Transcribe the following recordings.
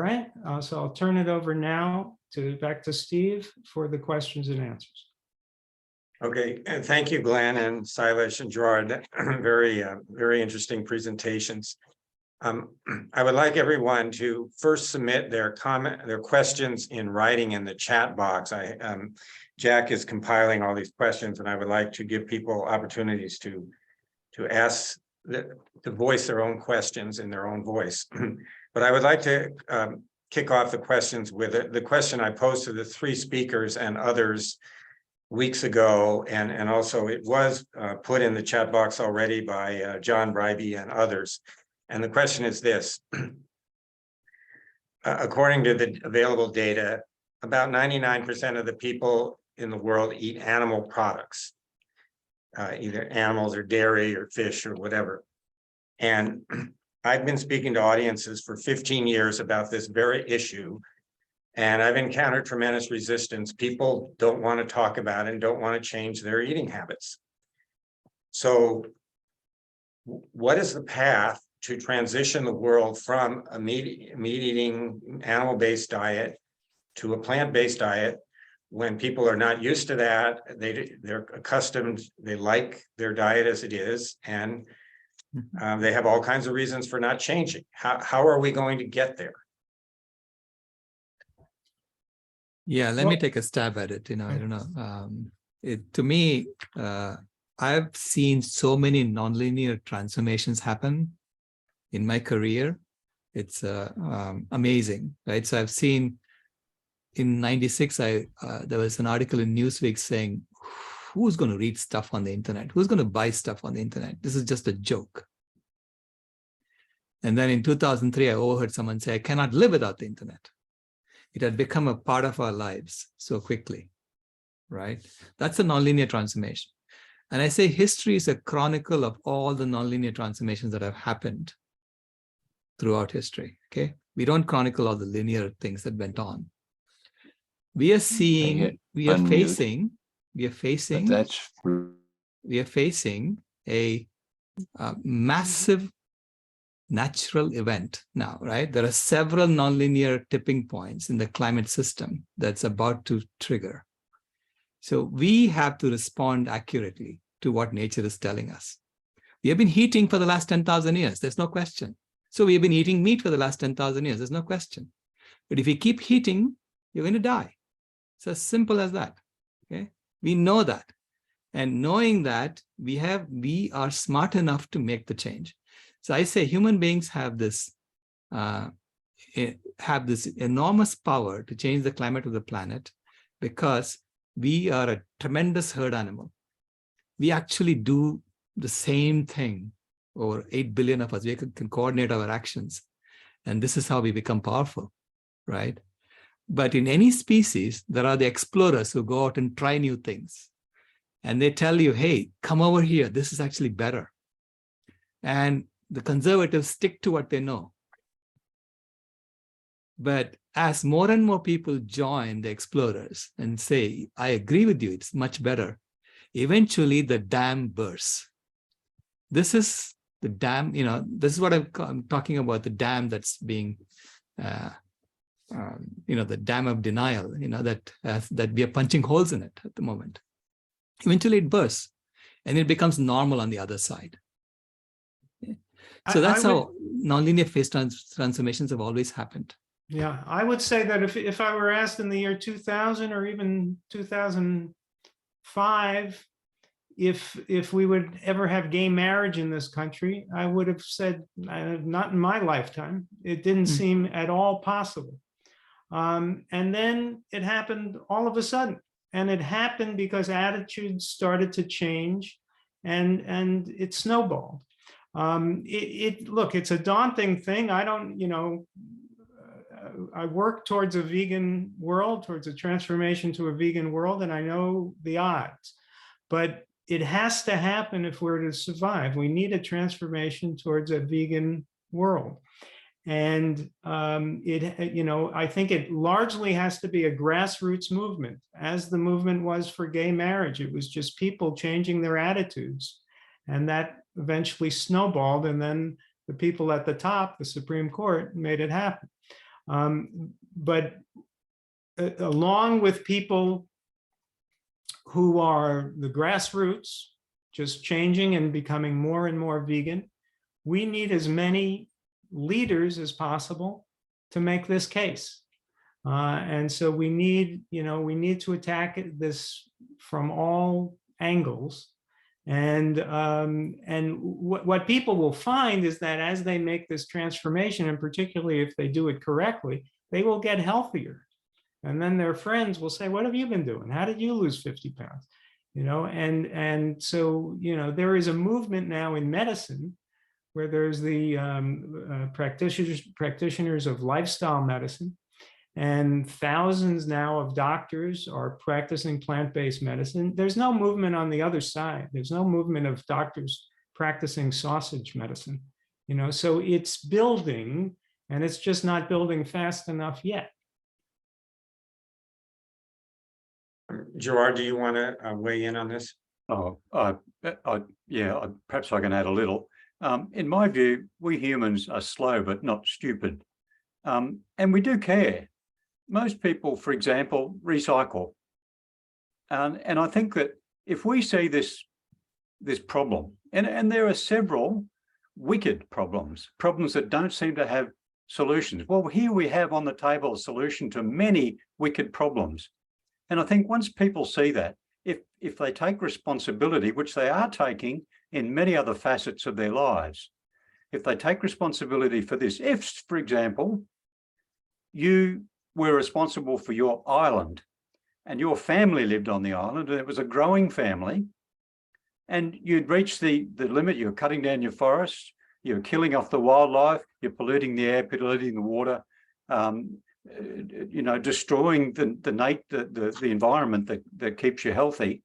right, so I'll turn it over now back to Steve for the questions and answers. Okay, and thank you, Glenn and Sailesh and Gerard. Very interesting presentations. I would like everyone to first submit their questions in writing in the chat box. Jack is compiling all these questions, and I would like to give people opportunities to ask, to voice their own questions in their own voice. But I would like to kick off the questions with the question I posed to the three speakers and others weeks ago, and also it was put in the chat box already by John Bryby and others. And the question is this: according to the available data, about 99% of the people in the world eat animal products, either animals or dairy or fish or whatever. And I've been speaking to audiences for 15 years about this very issue, and I've encountered tremendous resistance. People don't want to talk about it and don't want to change their eating habits. So what is the path to transition the world from a meat-eating, animal-based diet to a plant-based diet when people are not used to that? They're accustomed, they like their diet as it is, and they have all kinds of reasons for not changing. How are we going to get there? Yeah, let me take a stab at it. I don't know. To me, I've seen so many nonlinear transformations happen in my career. It's amazing, right? So I've seen in '96, there was an article in Newsweek saying, who's going to read stuff on the internet? Who's going to buy stuff on the internet? This is just a joke. And then in 2003, I overheard someone say, I cannot live without the internet. It had become a part of our lives so quickly, right? That's a nonlinear transformation. And I say history is a chronicle of all the nonlinear transformations that have happened throughout history, okay? We don't chronicle all the linear things that went on. We are seeing, we are facing a massive natural event now, right? There are several nonlinear tipping points in the climate system that's about to trigger. So we have to respond accurately to what nature is telling us. We have been heating for the last 10,000 years. There's no question. So we have been eating meat for the last 10,000 years. There's no question. But if you keep heating, you're going to die. It's as simple as that. Okay, we know that, and knowing that, we are smart enough to make the change. So I say human beings have this enormous power to change the climate of the planet because we are a tremendous herd animal. We actually do the same thing. Over 8 billion of us, we can coordinate our actions. And this is how we become powerful, right? But in any species, there are the explorers who go out and try new things. And they tell you, hey, come over here. This is actually better. And the conservatives stick to what they know. But as more and more people join the explorers and say, I agree with you, it's much better, eventually the dam bursts. This is the dam, this is what I'm talking about, the dam that's being, the dam of denial, that we are punching holes in it at the moment. Eventually it bursts and it becomes normal on the other side. So that's how nonlinear phase transformations have always happened. Yeah, I would say that if I were asked in the year 2000 or even 2005, if we would ever have gay marriage in this country, I would have said, not in my lifetime. It didn't seem at all possible. And then it happened all of a sudden. And it happened because attitudes started to change and it snowballed. Look, it's a daunting thing. I don't, I work towards a vegan world, towards a transformation to a vegan world, and I know the odds, but it has to happen if we're to survive. We need a transformation towards a vegan world. And I think it largely has to be a grassroots movement, as the movement was for gay marriage. It was just people changing their attitudes, and that eventually snowballed, and then the people at the top, the Supreme Court, made it happen. But along with people who are the grassroots, just changing and becoming more and more vegan, we need as many leaders as possible to make this case. And so we need to attack this from all angles. And what people will find is that as they make this transformation, and particularly if they do it correctly, they will get healthier. And then their friends will say, what have you been doing? How did you lose 50 pounds? And so, there is a movement now in medicine where there's the practitioners of lifestyle medicine, and thousands now of doctors are practicing plant-based medicine. There's no movement on the other side. There's no movement of doctors practicing sausage medicine, so it's building, and it's just not building fast enough yet. Gerard, do you want to weigh in on this? Yeah, perhaps I can add a little. In my view, we humans are slow but not stupid, and we do care. Most people, for example, recycle, and I think that if we see this problem, and there are several wicked problems that don't seem to have solutions. Well, here we have on the table a solution to many wicked problems. And I think once people see that, if they take responsibility, which they are taking in many other facets of their lives, if they take responsibility for this, if, for example, you were responsible for your island and your family lived on the island and it was a growing family, and you'd reached the limit, you're cutting down your forests, you're killing off the wildlife, you're polluting the air, polluting the water, destroying the environment that keeps you healthy.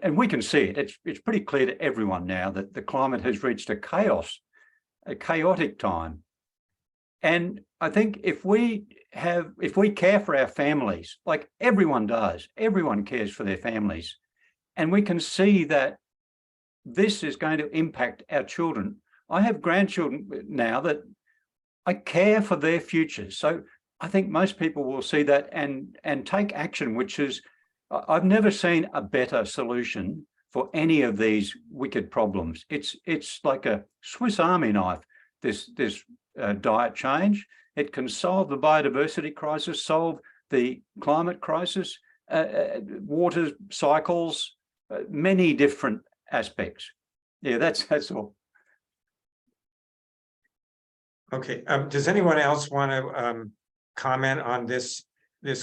And we can see it. It's pretty clear to everyone now that the climate has reached a chaotic time. And I think if we care for our families, like everyone does, everyone cares for their families, and we can see that this is going to impact our children. I have grandchildren now that I care for their futures. So I think most people will see that and take action, which is, I've never seen a better solution for any of these wicked problems. It's like a Swiss Army knife, this diet change. It can solve the biodiversity crisis, solve the climate crisis, water cycles, many different aspects. Yeah, that's all. Okay, does anyone else want to comment on this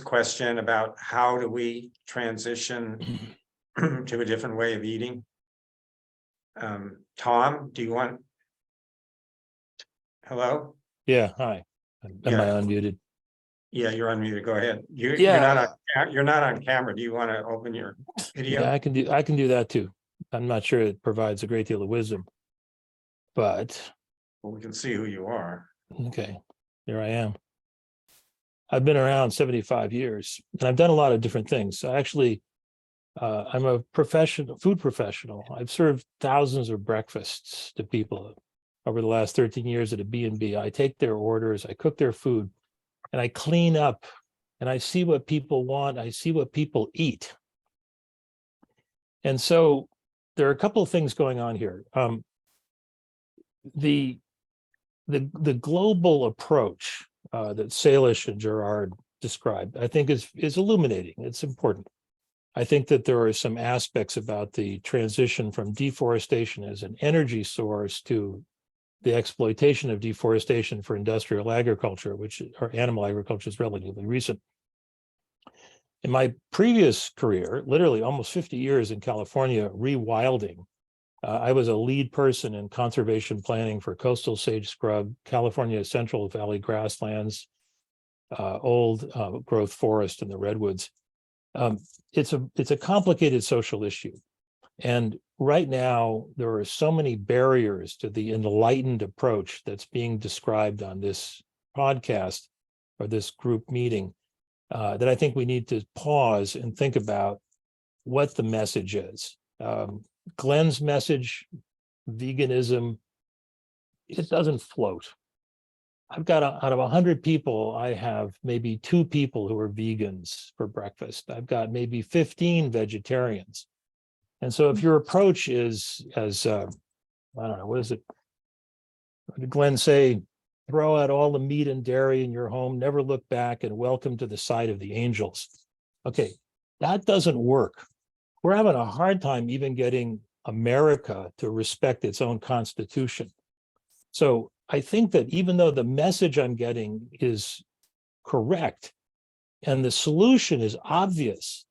question about how do we transition to a different way of eating? Tom, do you want? Hello? Yeah, hi. Am I unmuted? Yeah, you're unmuted. Go ahead. You're not on camera. Do you want to open your video? Yeah, I can do that too. I'm not sure it provides a great deal of wisdom, but Well, we can see who you are. okay, here I am. I've been around 75 years and I've done a lot of different things. So actually, I'm a food professional. I've served thousands of breakfasts to people over the last 13 years at a B&B. I take their orders, I cook their food, and I clean up, and I see what people want. I see what people eat. And so there are a couple of things going on here. The global approach that Sailesh and Gerard described, I think is illuminating. It's important. I think that there are some aspects about the transition from deforestation as an energy source to the exploitation of deforestation for industrial agriculture, or animal agriculture, is relatively recent. In my previous career, literally almost 50 years in California, rewilding, I was a lead person in conservation planning for coastal sage scrub, California Central Valley grasslands, old growth forest in the redwoods. It's a complicated social issue. And right now, there are so many barriers to the enlightened approach that's being described on this podcast or this group meeting that I think we need to pause and think about what the message is. Glen's message, veganism, it doesn't float. I've got out of 100 people, I have maybe 2 people who are vegans for breakfast. I've got maybe 15 vegetarians. And so if your approach is as, I don't know, what is it? What did Glenn say? Throw out all the meat and dairy in your home, never look back, and welcome to the side of the angels. Okay, that doesn't work. We're having a hard time even getting America to respect its own constitution. So I think that even though the message I'm getting is correct and the solution is obvious,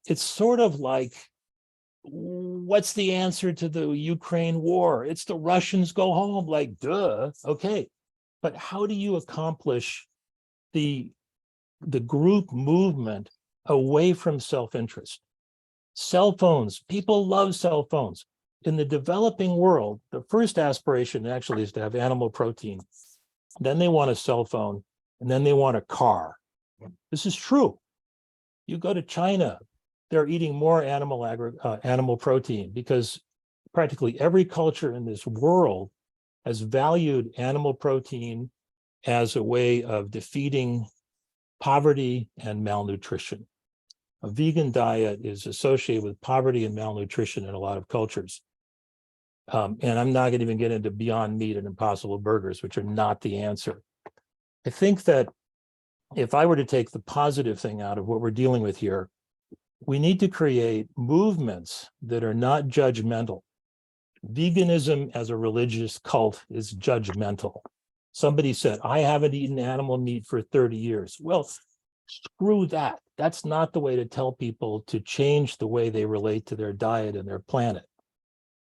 it's sort of like, what's the answer to the Ukraine war? It's the Russians go home, like, duh, okay. But how do you accomplish the group movement away from self-interest? Cell phones, people love cell phones. In the developing world, the first aspiration actually is to have animal protein. Then they want a cell phone, and then they want a car. This is true. You go to China, they're eating more animal protein because practically every culture in this world has valued animal protein as a way of defeating poverty and malnutrition. A vegan diet is associated with poverty and malnutrition in a lot of cultures. And I'm not going to even get into Beyond Meat and Impossible Burgers, which are not the answer. I think that if I were to take the positive thing out of what we're dealing with here, we need to create movements that are not judgmental. Veganism as a religious cult is judgmental. Somebody said, I haven't eaten animal meat for 30 years. Well, screw that. That's not the way to tell people to change the way they relate to their diet and their planet.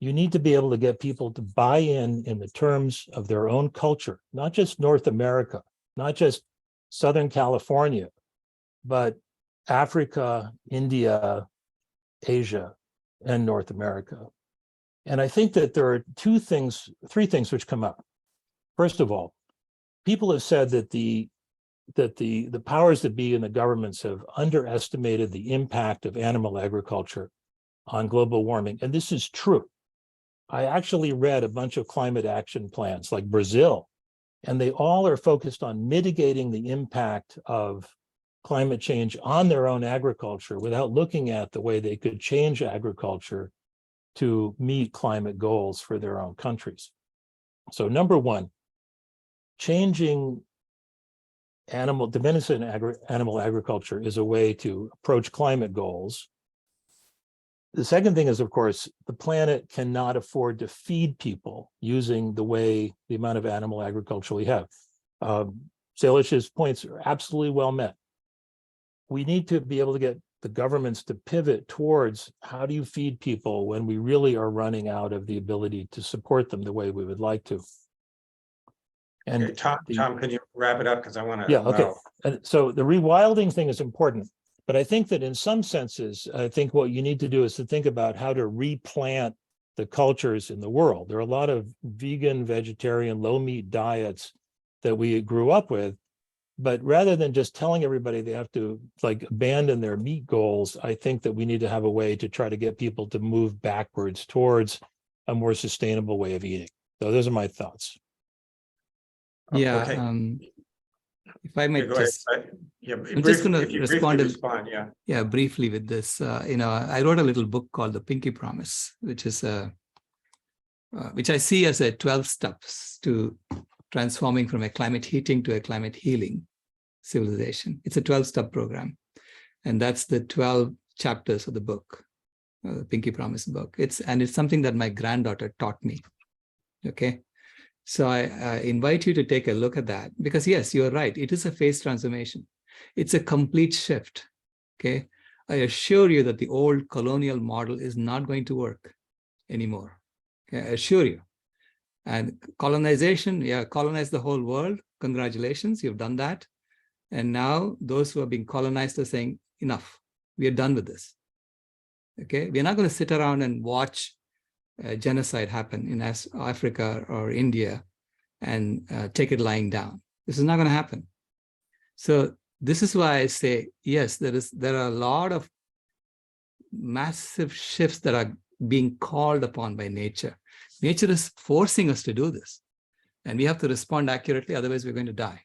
You need to be able to get people to buy in the terms of their own culture, not just North America, not just Southern California, but Africa, India, Asia, and North America. And I think that there are three things which come up. First of all, people have said that the powers that be in the governments have underestimated the impact of animal agriculture on global warming. And this is true. I actually read a bunch of climate action plans like Brazil, and they all are focused on mitigating the impact of climate change on their own agriculture without looking at the way they could change agriculture to meet climate goals for their own countries. So number one, changing diminishing animal agriculture is a way to approach climate goals. The second thing is, of course, the planet cannot afford to feed people using the amount of animal agriculture we have. Sailesh's points are absolutely well met. We need to be able to get the governments to pivot towards how do you feed people when we really are running out of the ability to support them the way we would like to. And okay, Tom, could you wrap it up? Because I want to. Yeah, okay. And so the rewilding thing is important, but I think that in some senses, I think what you need to do is to think about how to replant the cultures in the world. There are a lot of vegan, vegetarian, low meat diets that we grew up with, but rather than just telling everybody they have to like abandon their meat goals, I think that we need to have a way to try to get people to move backwards towards a more sustainable way of eating. So those are my thoughts. Yeah. Okay. If I might just, I'm just going to respond. Yeah, briefly with this. I wrote a little book called The Pinky Promise, which is which I see as a 12 steps to transforming from a climate heating to a climate healing civilization. It's a 12-step program, and that's the 12 chapters of the book, the Pinky Promise book. It's something that my granddaughter taught me. Okay. So I invite you to take a look at that, because yes, you're right. It is a phase transformation. It's a complete shift. Okay. I assure you that the old colonial model is not going to work anymore. Okay? I assure you. And colonization, colonize the whole world. Congratulations, you've done that. And now those who are being colonized are saying, enough, we are done with this. Okay. We're not going to sit around and watch genocide happen in Africa or India and take it lying down. This is not going to happen. So this is why I say, yes, there are a lot of massive shifts that are being called upon by nature. Nature is forcing us to do this. And we have to respond accurately, otherwise we're going to die.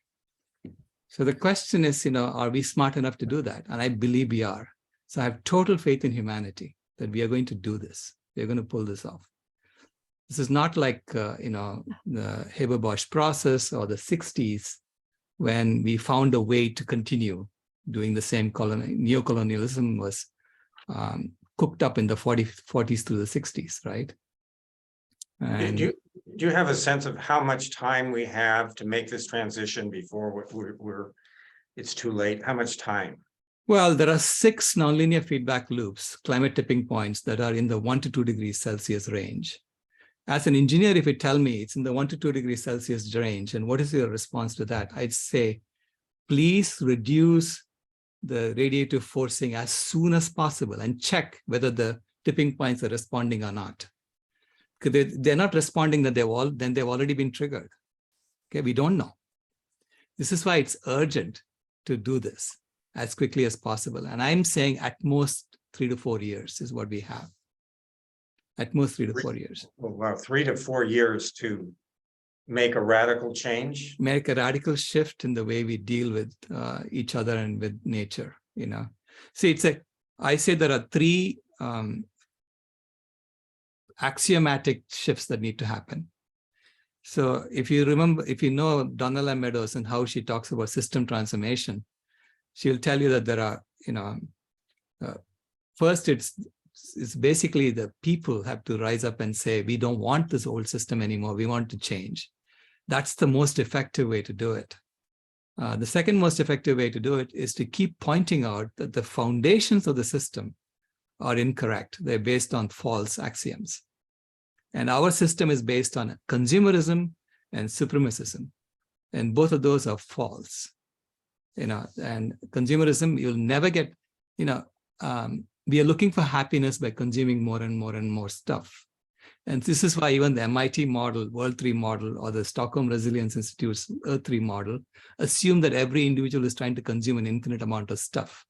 So the question is, are we smart enough to do that? And I believe we are. So I have total faith in humanity that we are going to do this. We're going to pull this off. This is not like, the Haber-Bosch process or the 60s when we found a way to continue doing the same neocolonialism was cooked up in the 40s through the 60s, right? And Do you have a sense of how much time we have to make this transition before it's too late? How much time? well, there are 6 nonlinear feedback loops, climate tipping points that are in the 1 to 2 degrees Celsius range. As an engineer, if you tell me it's in the 1 to 2 degrees Celsius range, and what is your response to that? I'd say, please reduce the radiative forcing as soon as possible and check whether the tipping points are responding or not. Because they're not responding, then they've already been triggered. Okay, we don't know. This is why it's urgent to do this as quickly as possible. And I'm saying at most 3 to 4 years is what we have. At most 3 to 4 years. Well, 3 to 4 years to make a radical change. Make a radical shift in the way we deal with each other and with nature, See, I say there are 3 axiomatic shifts that need to happen. So if you know Donella Meadows and how she talks about system transformation, she'll tell you that there are, first it's basically the people have to rise up and say, we don't want this old system anymore. We want to change. That's the most effective way to do it. The second most effective way to do it is to keep pointing out that the foundations of the system are incorrect. They're based on false axioms. And our system is based on consumerism and supremacism. And both of those are false. And consumerism, you'll never get, we are looking for happiness by consuming more and more and more stuff. And this is why even the MIT model, World 3 model, or the Stockholm Resilience Institute's Earth 3 model assume that every individual is trying to consume an infinite amount of stuff.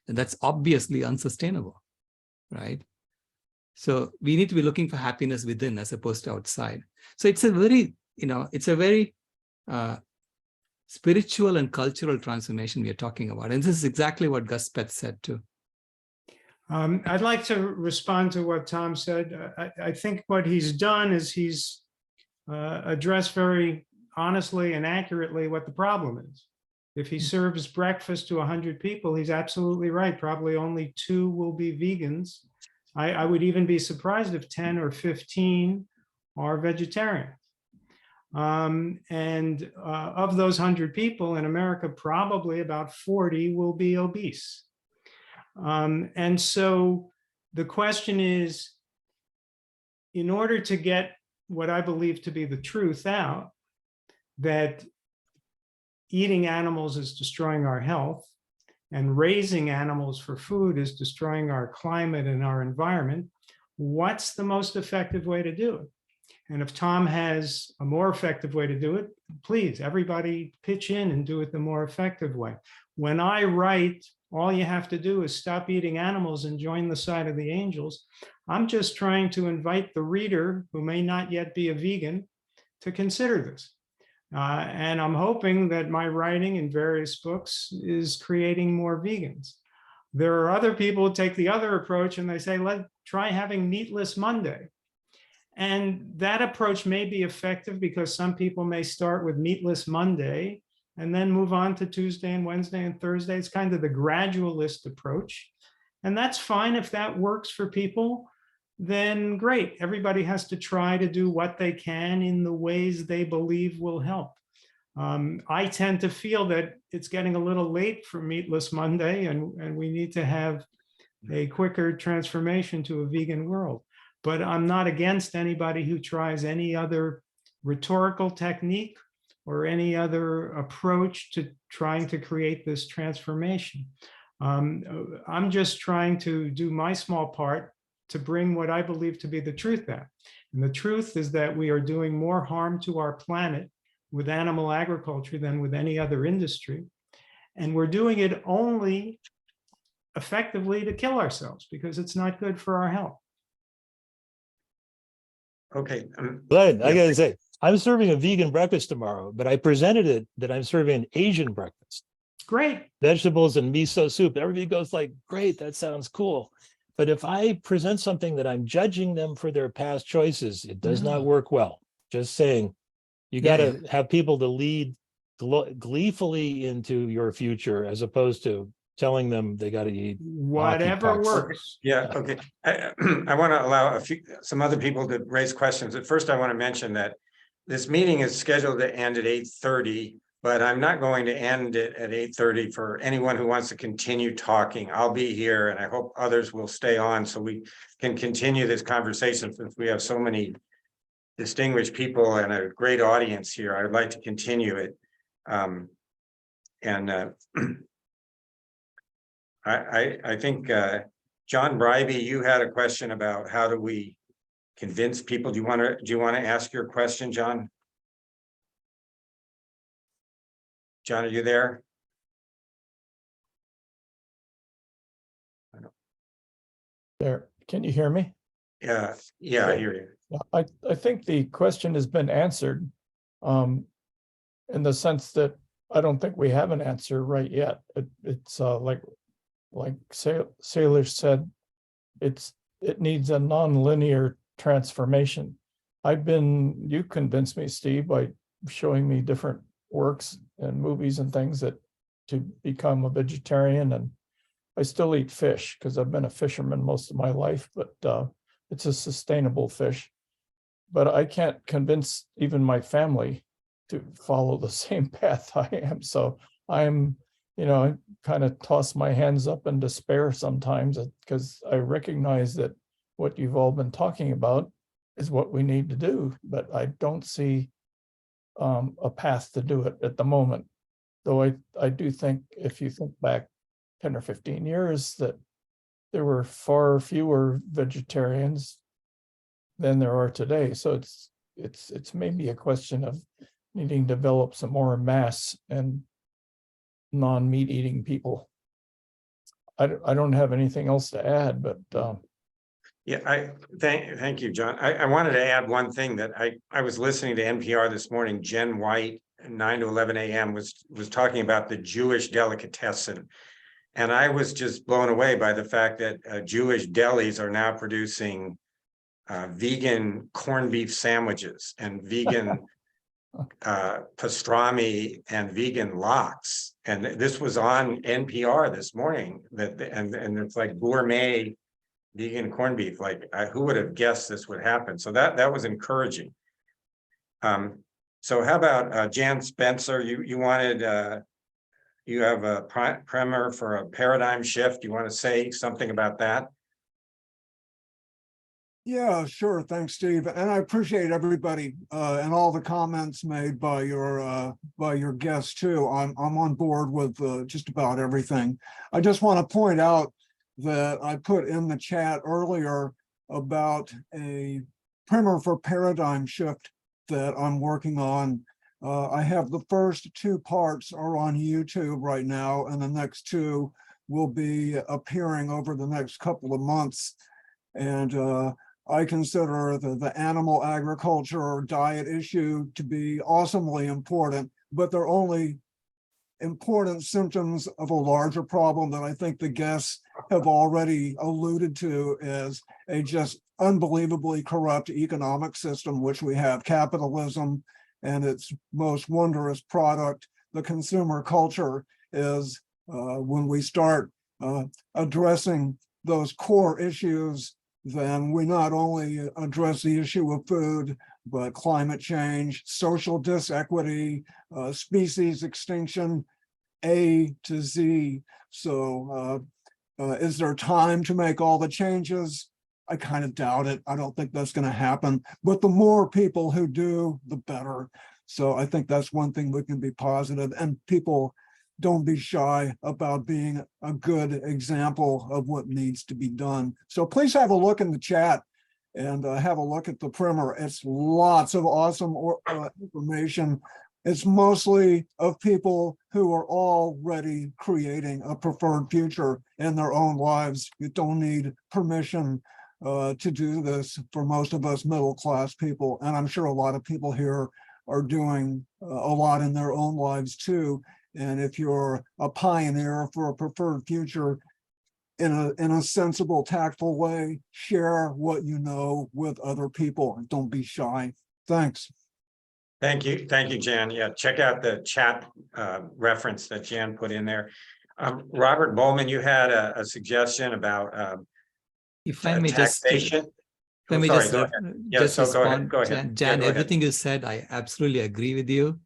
And that's obviously unsustainable, right? So we need to be looking for happiness within as opposed to outside. So it's a very, spiritual and cultural transformation we are talking about. And this is exactly what Gus Pett said too. I'd like to respond to what Tom said. I think what he's done is he's addressed very honestly and accurately what the problem is. If he serves breakfast to 100 people, he's absolutely right. Probably only 2 will be vegans. I would even be surprised if 10 or 15 are vegetarian. And of those 100 people in America, probably about 40 will be obese. And so the question is, in order to get what I believe to be the truth out, that eating animals is destroying our health and raising animals for food is destroying our climate and our environment, what's the most effective way to do it? And if Tom has a more effective way to do it, please, everybody pitch in and do it the more effective way. When I write, all you have to do is stop eating animals and join the side of the angels, I'm just trying to invite the reader who may not yet be a vegan to consider this. And I'm hoping that my writing in various books is creating more vegans. There are other people who take the other approach and they say, let's try having meatless Monday. And that approach may be effective because some people may start with meatless Monday and then move on to Tuesday and Wednesday and Thursday. It's kind of the gradualist approach. And that's fine if that works for people, then great. Everybody has to try to do what they can in the ways they believe will help. I tend to feel that it's getting a little late for meatless Monday and we need to have a quicker transformation to a vegan world. But I'm not against anybody who tries any other rhetorical technique or any other approach to trying to create this transformation. I'm just trying to do my small part to bring what I believe to be the truth out. And the truth is that we are doing more harm to our planet with animal agriculture than with any other industry. And we're doing it only effectively to kill ourselves because it's not good for our health. Okay. Glenn, I yeah. gotta say, I'm serving a vegan breakfast tomorrow, but I presented it that I'm serving an Asian breakfast. Great. Vegetables and miso soup. Everybody goes like, great, that sounds cool. But if I present something that I'm judging them for their past choices, it does not work well. Just saying, you got to have people to lead gleefully into your future as opposed to telling them they got to eat Whatever pucks. works. Yeah, okay. I want to allow some other people to raise questions. At first, I want to mention that this meeting is scheduled to end at 8:30, but I'm not going to end it at 8:30 for anyone who wants to continue talking. I'll be here, and I hope others will stay on so we can continue this conversation since we have so many distinguished people and a great audience here. I'd like to continue it. I think, John Bribey, you had a question about how do we convince people? Do you want to ask your question, John? John, are you there? There, can you hear me? Yeah, I hear you. Yeah, I think the question has been answered, in the sense that I don't think we have an answer right yet. It's like Sailesh said, it needs a non-linear transformation. You convinced me, Steve, by showing me different works and movies and things to become a vegetarian, and I still eat fish because I've been a fisherman most of my life, but it's a sustainable fish. But I can't convince even my family to follow the same path I am. So I'm, I kind of toss my hands up in despair sometimes because I recognize that what you've all been talking about is what we need to do, but I don't see a path to do it at the moment. Though I do think if you think back 10 or 15 years that there were far fewer vegetarians than there are today. So it's maybe a question of needing to develop some more mass and non-meat eating people. I don't have anything else to add, but Yeah, thank you, John. I wanted to add one thing that I was listening to NPR this morning. Jen White, 9 to 11 a.m. was talking about the Jewish delicatessen. And I was just blown away by the fact that Jewish delis are now producing vegan corned beef sandwiches and vegan pastrami and vegan lox. And this was on NPR this morning. And it's like gourmet vegan corned beef. Like who would have guessed this would happen? So that was encouraging. So how about Jan Spencer? You wanted you have a primer for a paradigm shift. You want to say something about that? Yeah, sure. Thanks, Steve. And I appreciate everybody and all the comments made by your guests too. I'm on board with just about everything. I just want to point out that I put in the chat earlier about a primer for paradigm shift that I'm working on. I have the first 2 parts are on YouTube right now, and the next 2 will be appearing over the next couple of months. And I consider the animal agriculture or diet issue to be awesomely important, but they're only important symptoms of a larger problem that I think the guests have already alluded to as a just unbelievably corrupt economic system, which we have capitalism and its most wondrous product, the consumer culture, is when we start addressing those core issues, then we not only address the issue of food, but climate change, social disequity, species extinction, A to Z. So is there time to make all the changes? I kind of doubt it. I don't think that's going to happen. But the more people who do, the better. So I think that's one thing we can be positive. And people don't be shy about being a good example of what needs to be done. So please have a look in the chat and have a look at the primer. It's lots of awesome information. It's mostly of people who are already creating a preferred future in their own lives. You don't need permission to do this for most of us middle-class people. And I'm sure a lot of people here are doing a lot in their own lives too. And if you're a pioneer for a preferred future in a sensible, tactful way, share what you know with other people and don't be shy. Thanks. Thank you, Jan. Yeah, check out the chat reference that Jan put in there. Robert Bowman, you had a suggestion about If I may just, taxation. let me Sorry, just, go ahead. Yeah, just so go ahead. respond. Go ahead. Jan, go ahead. everything you said, I absolutely agree with you,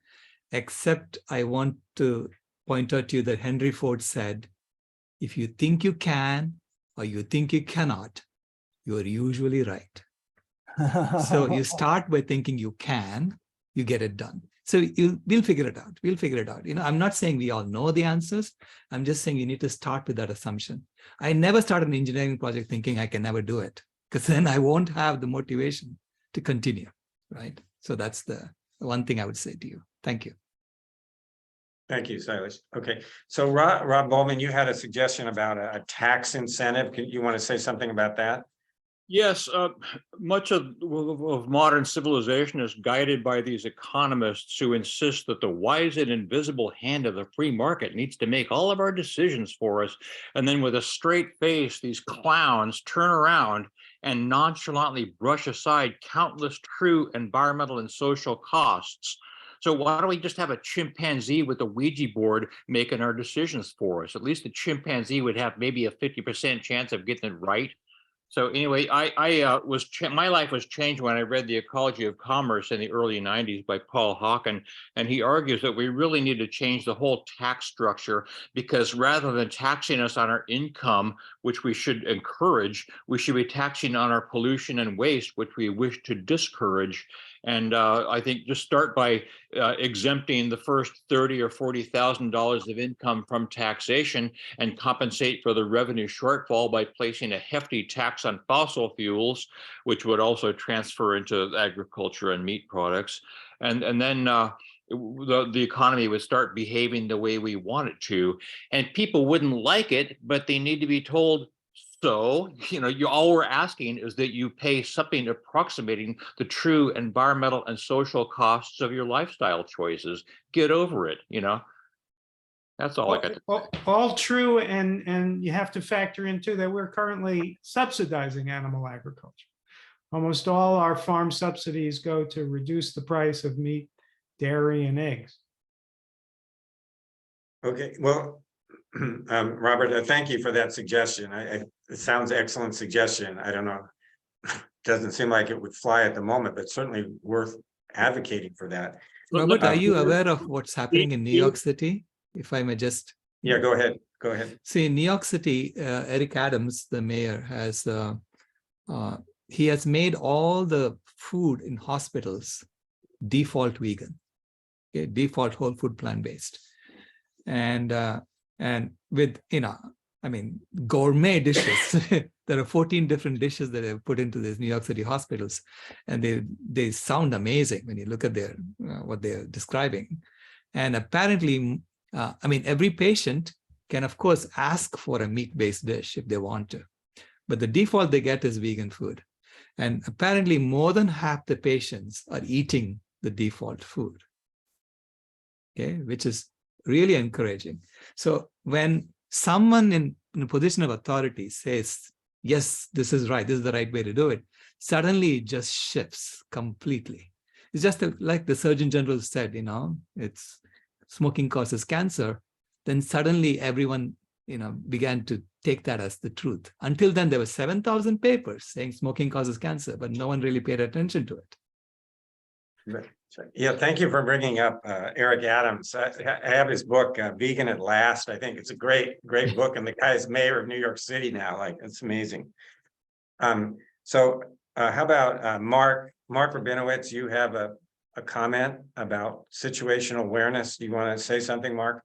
except I want to point out to you that Henry Ford said, if you think you can or you think you cannot, you are usually right. So you start by thinking you can, you get it done. So we'll figure it out. We'll figure it out. You know, I'm not saying we all know the answers. I'm just saying you need to start with that assumption. I never started an engineering project thinking I can never do it, because then I won't have the motivation to continue, right? So that's the one thing I would say to you. Thank you. Thank you, Sailesh. Okay, so Rob Bowman, you had a suggestion about a tax incentive. You want to say something about that? Yes, much of modern civilization is guided by these economists who insist that the wise and invisible hand of the free market needs to make all of our decisions for us. And then with a straight face, these clowns turn around and nonchalantly brush aside countless true environmental and social costs. So why don't we just have a chimpanzee with a Ouija board making our decisions for us? At least the chimpanzee would have maybe a 50% chance of getting it right. So anyway, my life was changed when I read The Ecology of Commerce in the early 90s by Paul Hawken, and he argues that we really need to change the whole tax structure, because rather than taxing us on our income, which we should encourage, we should be taxing on our pollution and waste, which we wish to discourage. And I think just start by exempting the first $30,000 or $40,000 of income from taxation, and compensate for the revenue shortfall by placing a hefty tax on fossil fuels, which would also transfer into agriculture and meat products. And then the economy would start behaving the way we want it to. And people wouldn't like it, but they need to be told, so, all we're asking is that you pay something approximating the true environmental and social costs of your lifestyle choices. Get over it, That's all I got to say. All true, and you have to factor into that we're currently subsidizing animal agriculture. Almost all our farm subsidies go to reduce the price of meat, dairy, and eggs. Okay, well, Robert, thank you for that suggestion. It sounds excellent suggestion. I don't know. Doesn't seem like it would fly at the moment, but certainly worth advocating for that. Robert, are you aware of what's happening in New York City? If I may just. Yeah, go ahead. Go ahead. See, in New York City, Eric Adams, the mayor, he has made all the food in hospitals default vegan, okay, default whole food plant-based. And with, gourmet dishes, there are 14 different dishes that have put into these New York City hospitals, and they sound amazing when you look at what they're describing. And apparently, every patient can, of course, ask for a meat-based dish if they want to, but the default they get is vegan food. And apparently more than half the patients are eating the default food, okay, which is really encouraging. So when someone in a position of authority says, yes, this is right, this is the right way to do it, suddenly it just shifts completely. It's just like the Surgeon General said, it's smoking causes cancer. Then suddenly everyone, began to take that as the truth. Until then, there were 7,000 papers saying smoking causes cancer, but no one really paid attention to it. Yeah, thank you for bringing up Eric Adams. I have his book, Vegan at Last. I think it's a great book, and the guy's mayor of New York City now. Like, it's amazing. So how about Mark Rabinowitz? You have a comment about situational awareness. Do you want to say something, Mark?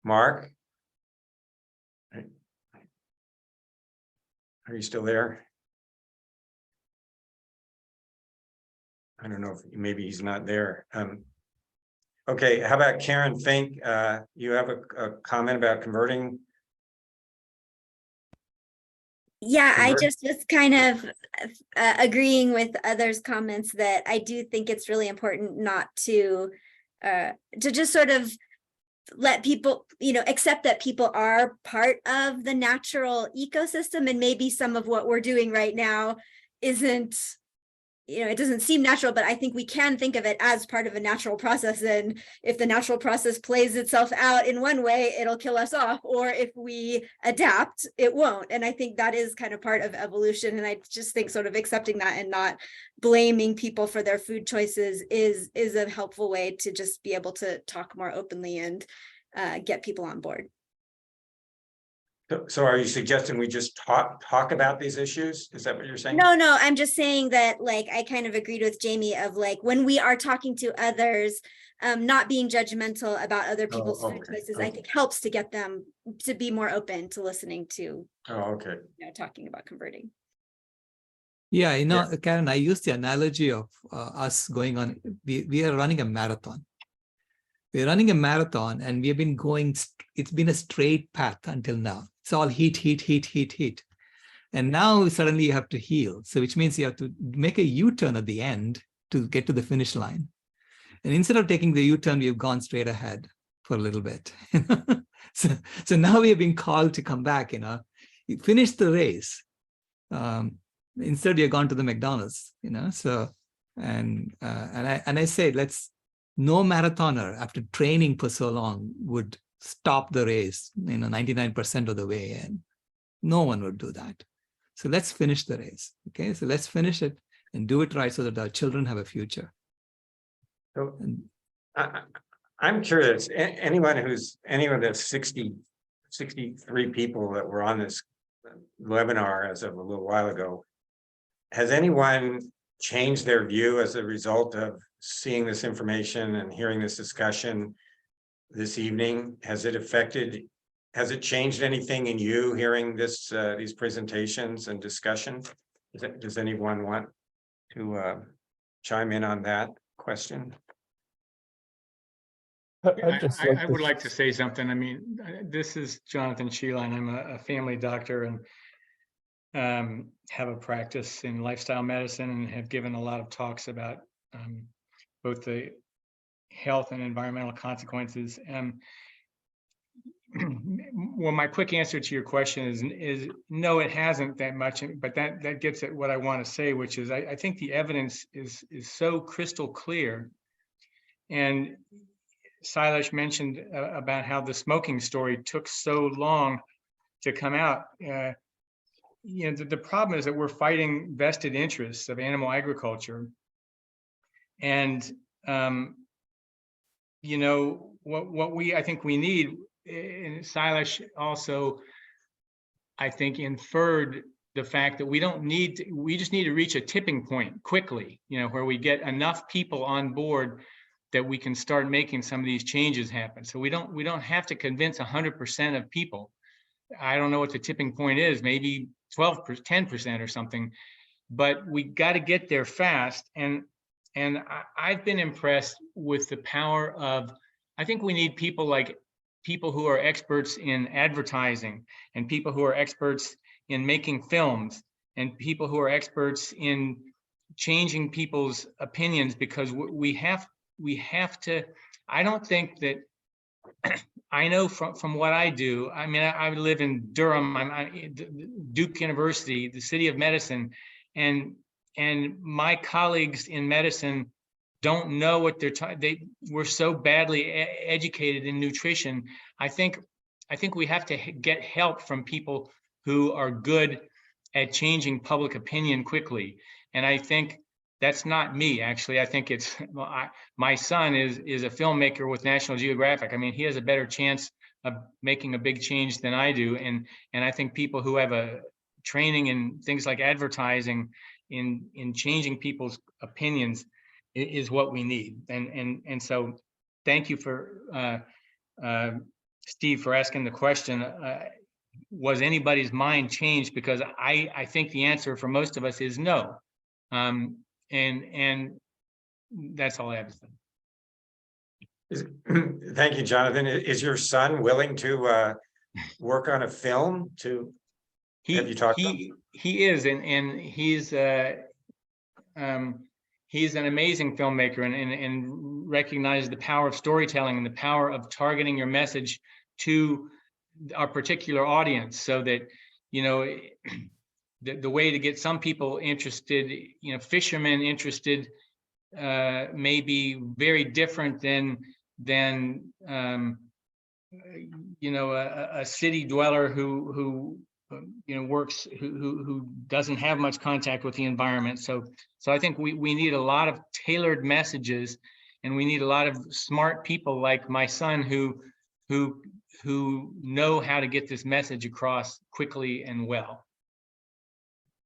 Mark? Are you still there? I don't know if maybe he's not there. Okay, how about Karen Fink? You have a comment about converting Yeah, I Convert- just was kind of agreeing with others' comments that I do think it's really important not to just sort of let people, accept that people are part of the natural ecosystem, and maybe some of what we're doing right now isn't, it doesn't seem natural, but I think we can think of it as part of a natural process. And if the natural process plays itself out in one way, it'll kill us off. Or if we adapt, it won't. And I think that is kind of part of evolution. And I just think sort of accepting that and not blaming people for their food choices is a helpful way to just be able to talk more openly and get people on board. So are you suggesting we just talk about these issues? Is that what you're saying? No, I'm just saying that, like, I kind of agreed with Jamie of, like, when we are talking to others, not being judgmental about other people's food choices, I think helps to get them to be more open to listening to, Okay. talking about converting. Yeah, Karen, I use the analogy of us going on, we are running a marathon. We're running a marathon and we have been going, it's been a straight path until now. It's all heat. And now suddenly you have to heal. So which means you have to make a U-turn at the end to get to the finish line. And instead of taking the U-turn, we've gone straight ahead for a little bit. So now we have been called to come back, you finish the race. Instead you've gone to the McDonald's, so, and I say, no marathoner after training for so long would stop the race, 99% of the way in. No one would do that. So let's finish the race. Okay, so let's finish it and do it right so that our children have a future. So I'm curious, anyone of the 63 people that were on this webinar as of a little while ago, has anyone changed their view as a result of seeing this information and hearing this discussion this evening? Has it changed anything in you hearing these presentations and discussion? Does anyone want to chime in on that question? I would like to say something. I mean, this is Jonathan Sheila, and I'm a family doctor and have a practice in lifestyle medicine and have given a lot of talks about both the health and environmental consequences. Well, my quick answer to your question is no, it hasn't that much, but that gets at what I want to say, which is I think the evidence is so crystal clear. And Sailesh mentioned about how the smoking story took so long to come out. The problem is that we're fighting vested interests of animal agriculture. And, what I think we need, and Sailesh also, I think, inferred the fact that we just need to reach a tipping point quickly, where we get enough people on board that we can start making some of these changes happen. So we don't have to convince 100% of people. I don't know what the tipping point is, maybe 12%, 10% or something, but we got to get there fast. And I've been impressed with the power of, I think we need people who are experts in advertising, and people who are experts in making films, and people who are experts in changing people's opinions, because we have to, I don't think that, I know from what I do, I mean, I live in Durham, I'm Duke University, the city of medicine, and my colleagues in medicine don't know what they're we're so badly educated in nutrition. I think we have to get help from people who are good at changing public opinion quickly. And I think that's not me, actually. I think it's, my son is a filmmaker with National Geographic. I mean, he has a better chance of making a big change than I do. And I think people who have a training in things like advertising, in changing people's opinions is what we need. And so thank you for Steve for asking the question. Was anybody's mind changed? Because I think the answer for most of us is no. And that's all I have to say. Thank you, Jonathan. Is your son willing to work on a film to Have you talked to him? He is, and he's an amazing filmmaker and recognizes the power of storytelling and the power of targeting your message to a particular audience, so that, you know, the way to get some people interested, you know, fishermen interested, may be very different than you know, a city dweller who you know, works, who doesn't have much contact with the environment. So I think we need a lot of tailored messages, and we need a lot of smart people like my son who know how to get this message across quickly and well.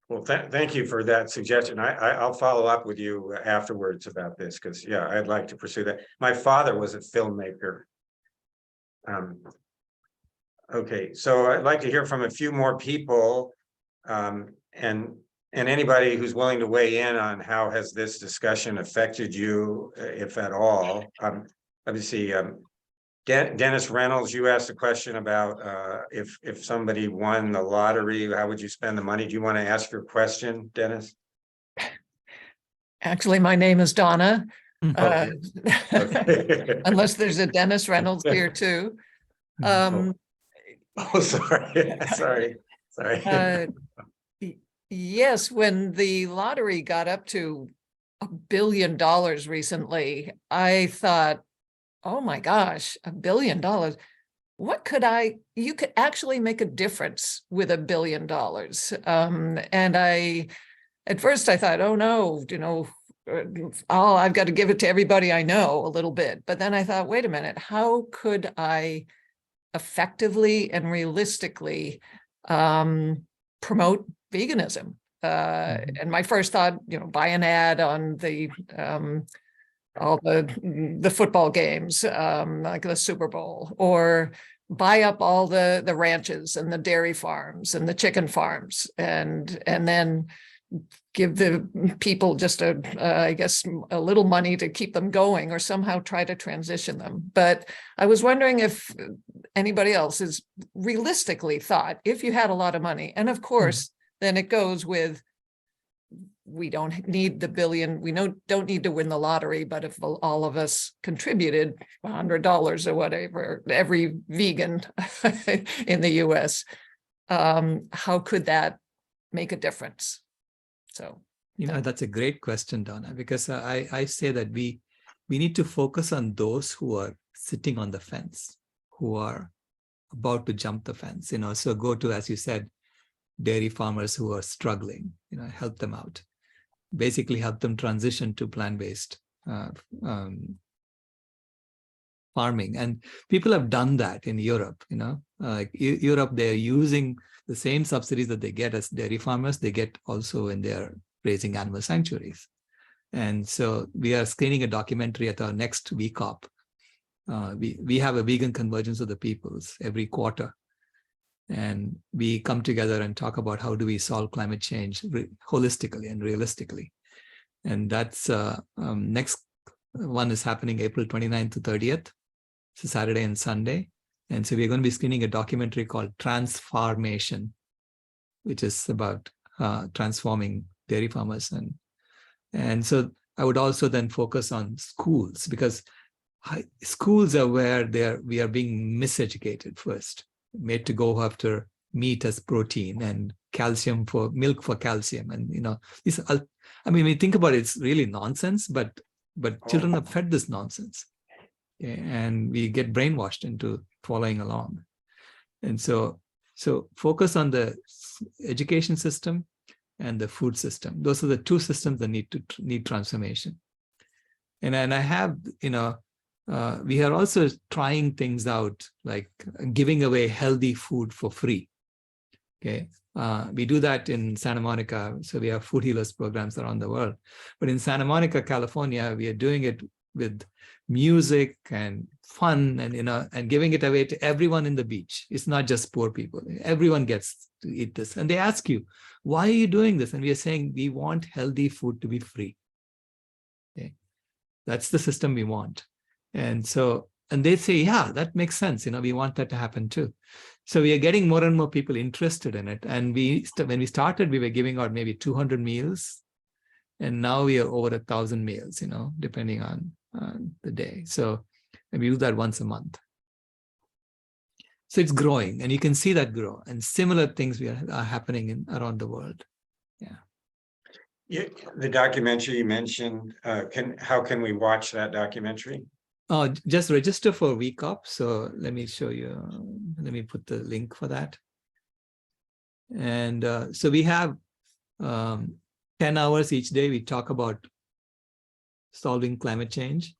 Well, thank you for that suggestion. I'll follow up with you afterwards about this, because yeah, I'd like to pursue that. My father was a filmmaker. Okay, so I'd like to hear from a few more people, and anybody who's willing to weigh in on how has this discussion affected you, if at all. Let me see. Dennis Reynolds, you asked a question about if somebody won the lottery, how would you spend the money? Do you want to ask your question, Dennis? Actually, my name is Donna. Okay. Unless there's a Dennis Reynolds here too. Oh, sorry. Sorry. Yes, when the lottery got up to $1 billion recently, I thought, oh my gosh, $1 billion. What could you could actually make a difference with $1 billion. And at first I thought, oh no, you know, I've got to give it to everybody I know a little bit. But then I thought, wait a minute, how could I effectively and realistically promote veganism? And my first thought, you know, buy an ad on the all the football games, like the Super Bowl, or buy up all the ranches and the dairy farms and the chicken farms, and then give the people just I guess a little money to keep them going, or somehow try to transition them. But I was wondering if anybody else is realistically thought, if you had a lot of money, and of course, then it goes with, we don't need the billion, we don't need to win the lottery, but if all of us contributed $100 or whatever, every vegan in the US, how could that make a difference? So, you know, that's a great question, Donna, because I say that we need to focus on those who are sitting on the fence, who are about to jump the fence, you know, so go to, as you said, dairy farmers who are struggling, you know, help them out, basically help them transition to plant-based farming. And people have done that in Europe, you know, like Europe, they're using the same subsidies that they get as dairy farmers, they get also when they're raising animal sanctuaries. And so we are screening a documentary at our next VCOP. We have a vegan convergence of the peoples every quarter. And we come together and talk about how do we solve climate change holistically and realistically. And that's next one is happening April 29th to 30th. It's a Saturday and Sunday. And so we're going to be screening a documentary called Transformation, which is about transforming dairy farmers. And so I would also then focus on schools, because schools are where we are being miseducated first, made to go after meat as protein and calcium for milk for calcium. And, you know, I mean, when you think about it, it's really nonsense, but children are fed this nonsense. Okay? And we get brainwashed into following along. And so focus on the education system and the food system. Those are the two systems that need transformation. And I have, you know, we are also trying things out, like giving away healthy food for free. Okay, we do that in Santa Monica. So we have food healers programs around the world. But in Santa Monica, California, we are doing it with music and fun, and, you know, and giving it away to everyone in the beach. It's not just poor people. Everyone gets to eat this. And they ask you, why are you doing this? And we are saying, we want healthy food to be free. Okay, that's the system we want. And so and they say, yeah, that makes sense. We want that to happen too. So we are getting more and more people interested in it. And when we started, we were giving out maybe 200 meals. And now we are over 1,000 meals, depending on the day. So we do that once a month. So it's growing, and you can see that grow. And similar things are happening around the world. Yeah, the documentary you mentioned, how can we watch that documentary? Oh, just register for a week up. So let me show you. Let me put the link for that. And so we have 10 hours each day. We talk about solving climate change.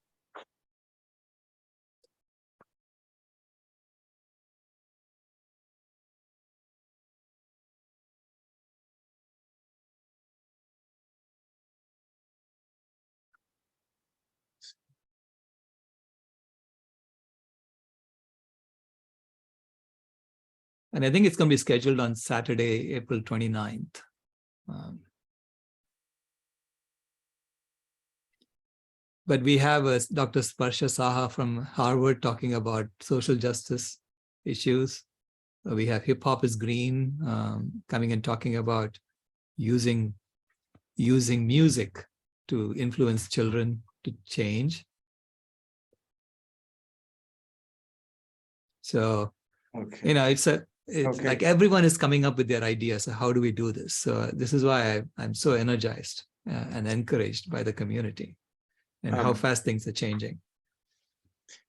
And I think it's going to be scheduled on Saturday, April 29th. But we have Dr. Sparsha Saha from Harvard talking about social justice issues. We have Hip Hop is Green coming and talking about using music to influence children to change. So, it's like everyone is coming up with their ideas. So how do we do this? So this is why I'm so energized and encouraged by the community and how fast things are changing.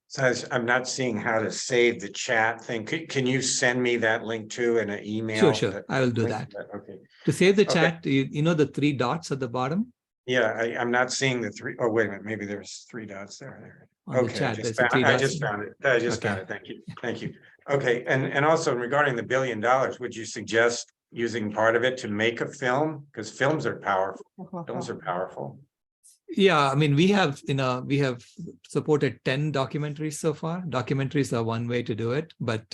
So I'm not seeing how to save the chat thing. Can you send me that link too in an email? Sure. I will do that. Okay. To save the chat, you know the 3 dots at the bottom? Yeah, I'm not seeing the 3. Oh, wait a minute. Maybe there's 3 dots there. On the chat, there's 3 I dots. just found it. I just got it. Thank you. Thank you. Okay. And also regarding the $1 billion, would you suggest using part of it to make a film? Because films are powerful. Films are powerful. Yeah, I mean, we have supported 10 documentaries so far. Documentaries are one way to do it, but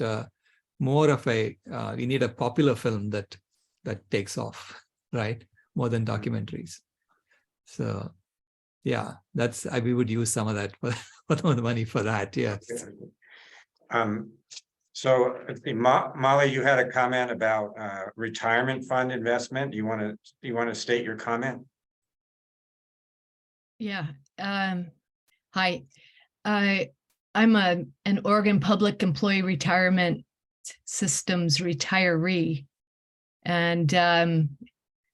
more of we need a popular film that takes off, right? More than documentaries. So yeah, we would use some of that for some of the money for that. Yes. So Molly, you had a comment about retirement fund investment. Do you want to state your comment? Yeah. Hi. I'm an Oregon Public Employee Retirement Systems retiree. And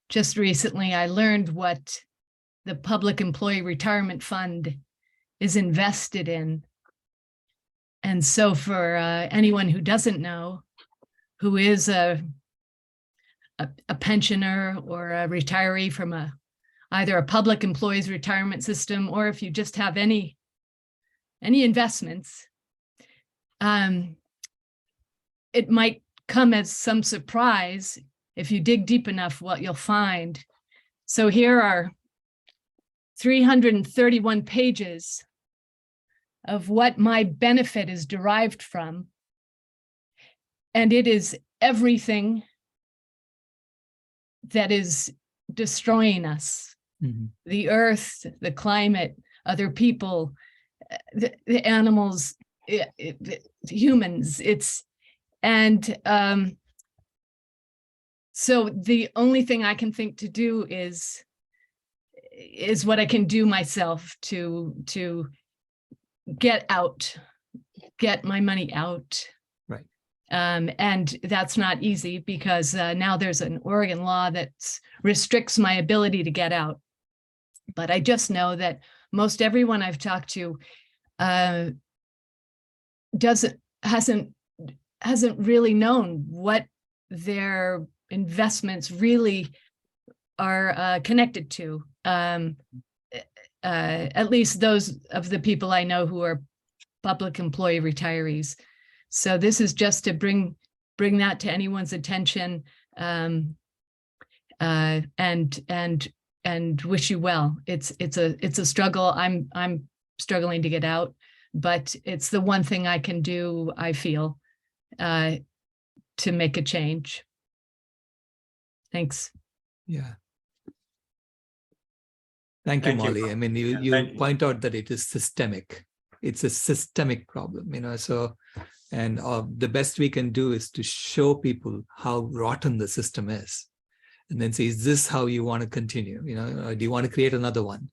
just recently I learned what the Public Employee Retirement Fund is invested in. And so for anyone who doesn't know, who is a pensioner or a retiree from either a public employees retirement system, or if you just have any investments, it might come as some surprise if you dig deep enough what you'll find. So here are 331 pages of what my benefit is derived from. And it is everything that is destroying us. Mm-hmm. The earth, the climate, other people, the animals, the humans, so the only thing I can think to do is what I can do myself to get my money out. Right. And that's not easy because now there's an Oregon law that restricts my ability to get out. But I just know that most everyone I've talked to hasn't really known what their investments really are connected to. At least those of the people I know who are public employee retirees. So this is just to bring that to anyone's attention, and wish you well. It's a struggle. I'm struggling to get out, but it's the one thing I can do, I feel, to make a change. Thanks. Yeah. Thank you, Molly. I mean, you point out that it is systemic. It's a systemic problem, so, and the best we can do is to show people how rotten the system is. And then say, is this how you want to continue? Or do you want to create another one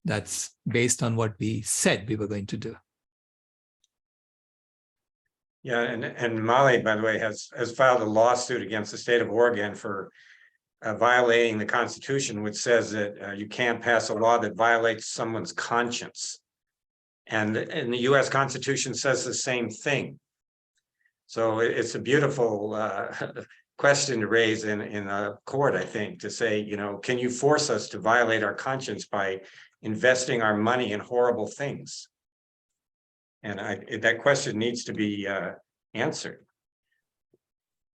that's based on what we said we were going to do? Yeah, and Molly, by the way, has filed a lawsuit against the state of Oregon for violating the Constitution, which says that you can't pass a law that violates someone's conscience. And the US Constitution says the same thing. So it's a beautiful question to raise in a court, I think, to say, can you force us to violate our conscience by investing our money in horrible things? And that question needs to be answered.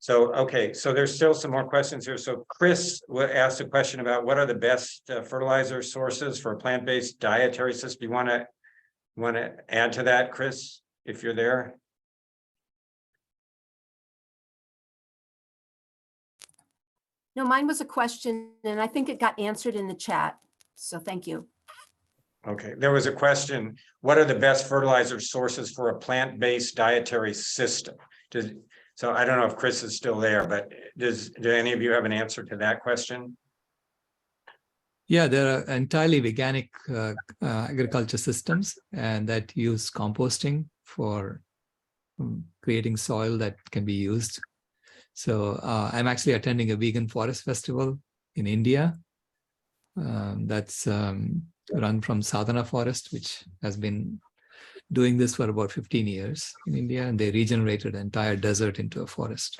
So, okay, so there's still some more questions here. So Chris asked a question about what are the best fertilizer sources for a plant-based dietary system. You want to add to that, Chris, if you're there? No, mine was a question and I think it got answered in the chat. So thank you. Okay, there was a question, what are the best fertilizer sources for a plant-based dietary system? So I don't know if Chris is still there, but do any of you have an answer to that question? Yeah, there are entirely organic agriculture systems and that use composting for creating soil that can be used. So I'm actually attending a vegan forest festival in India. That's run from Sadhana Forest, which has been doing this for about 15 years in India, and they regenerated an entire desert into a forest.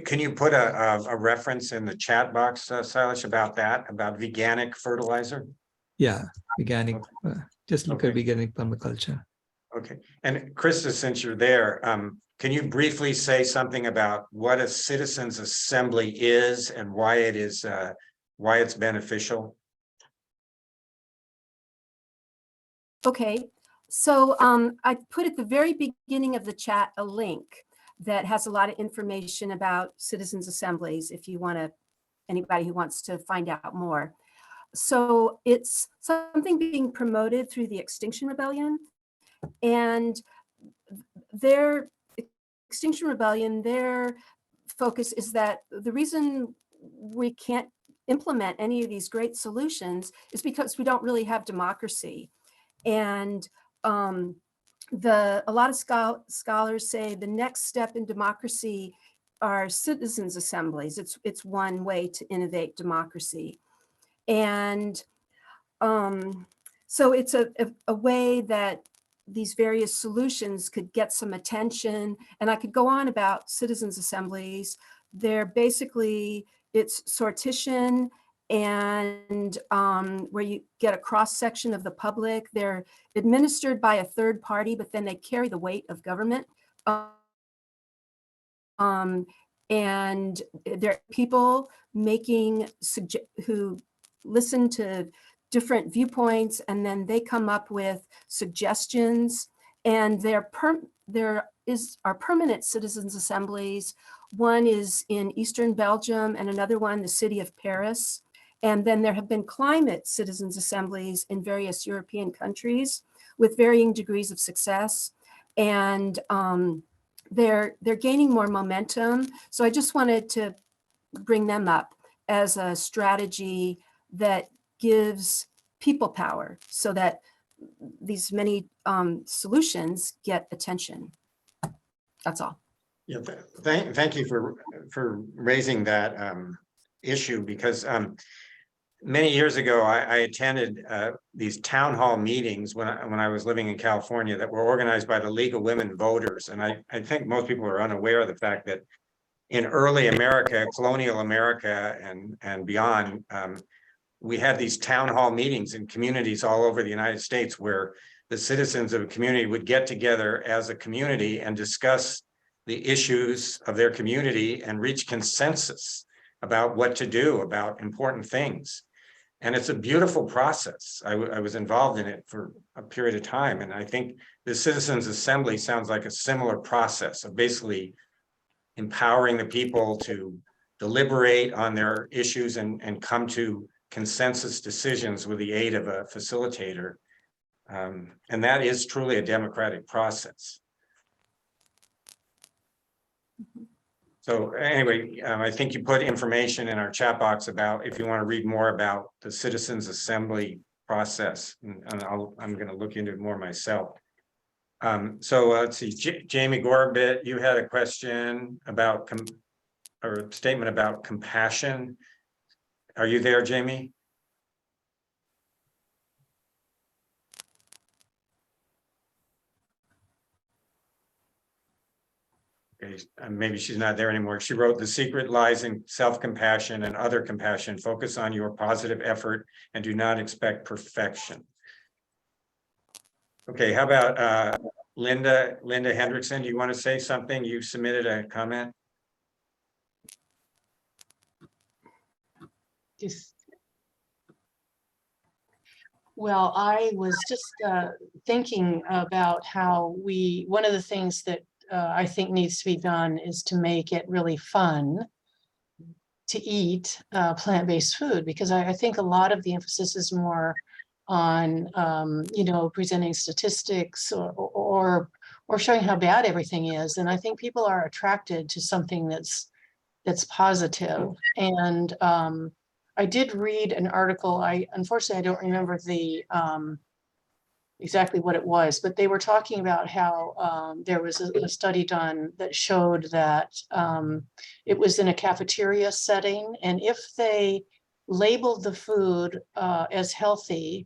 Can you put a reference in the chat box, Sailesh, about that, about veganic fertilizer? Yeah, organic, just look at Okay. organic permaculture. Okay, and Krista, since you're there, can you briefly say something about what a citizens' assembly is and why it is, why it's beneficial? Okay, so I put at the very beginning of the chat a link that has a lot of information about citizens' assemblies if you want to, anybody who wants to find out more. So it's something being promoted through the Extinction Rebellion, and their Extinction Rebellion, their focus is that the reason we can't implement any of these great solutions is because we don't really have democracy. And a lot of scholars say the next step in democracy are citizens' assemblies. It's one way to innovate democracy. And so it's a way that these various solutions could get some attention. And I could go on about citizens' assemblies. They're basically, it's sortition and where you get a cross section of the public. They're administered by a third party, but then they carry the weight of government. And there are people making who listen to different viewpoints, and then they come up with suggestions. And there are permanent citizens' assemblies. One is in Eastern Belgium and another one, the city of Paris. And then there have been climate citizens' assemblies in various European countries with varying degrees of success. And they're gaining more momentum. So I just wanted to bring them up as a strategy that gives people power so that these many solutions get attention. That's all. Yeah, thank you for raising that issue, because many years ago I attended these town hall meetings when I was living in California that were organized by the League of Women Voters, and I think most people are unaware of the fact that in early America, colonial America and beyond, we had these town hall meetings in communities all over the United States where the citizens of a community would get together as a community and discuss the issues of their community and reach consensus about what to do about important things. And it's a beautiful process. I was involved in it for a period of time. And I think the Citizens Assembly sounds like a similar process of basically empowering the people to deliberate on their issues and come to consensus decisions with the aid of a facilitator. And that is truly a democratic process. So anyway, I think you put information in our chat box about if you want to read more about the Citizens Assembly process, and I'm going to look into it more myself. So let's see, Jamie Gorbit, you had a question about or a statement about compassion. Are you there, Jamie? Okay, maybe she's not there anymore. She wrote, "The secret lies in self-compassion and other compassion. Focus on your positive effort and do not expect perfection." Okay, how about Linda Hendrickson? Do you want to say something? You submitted a comment. Well, I was just thinking about how one of the things that I think needs to be done is to make it really fun to eat plant-based food, because I think a lot of the emphasis is more on, presenting statistics or showing how bad everything is. And I think people are attracted to something that's positive. And I did read an article. Unfortunately, I don't remember the exactly what it was, but they were talking about how there was a study done that showed that it was in a cafeteria setting, and if they labeled the food as healthy,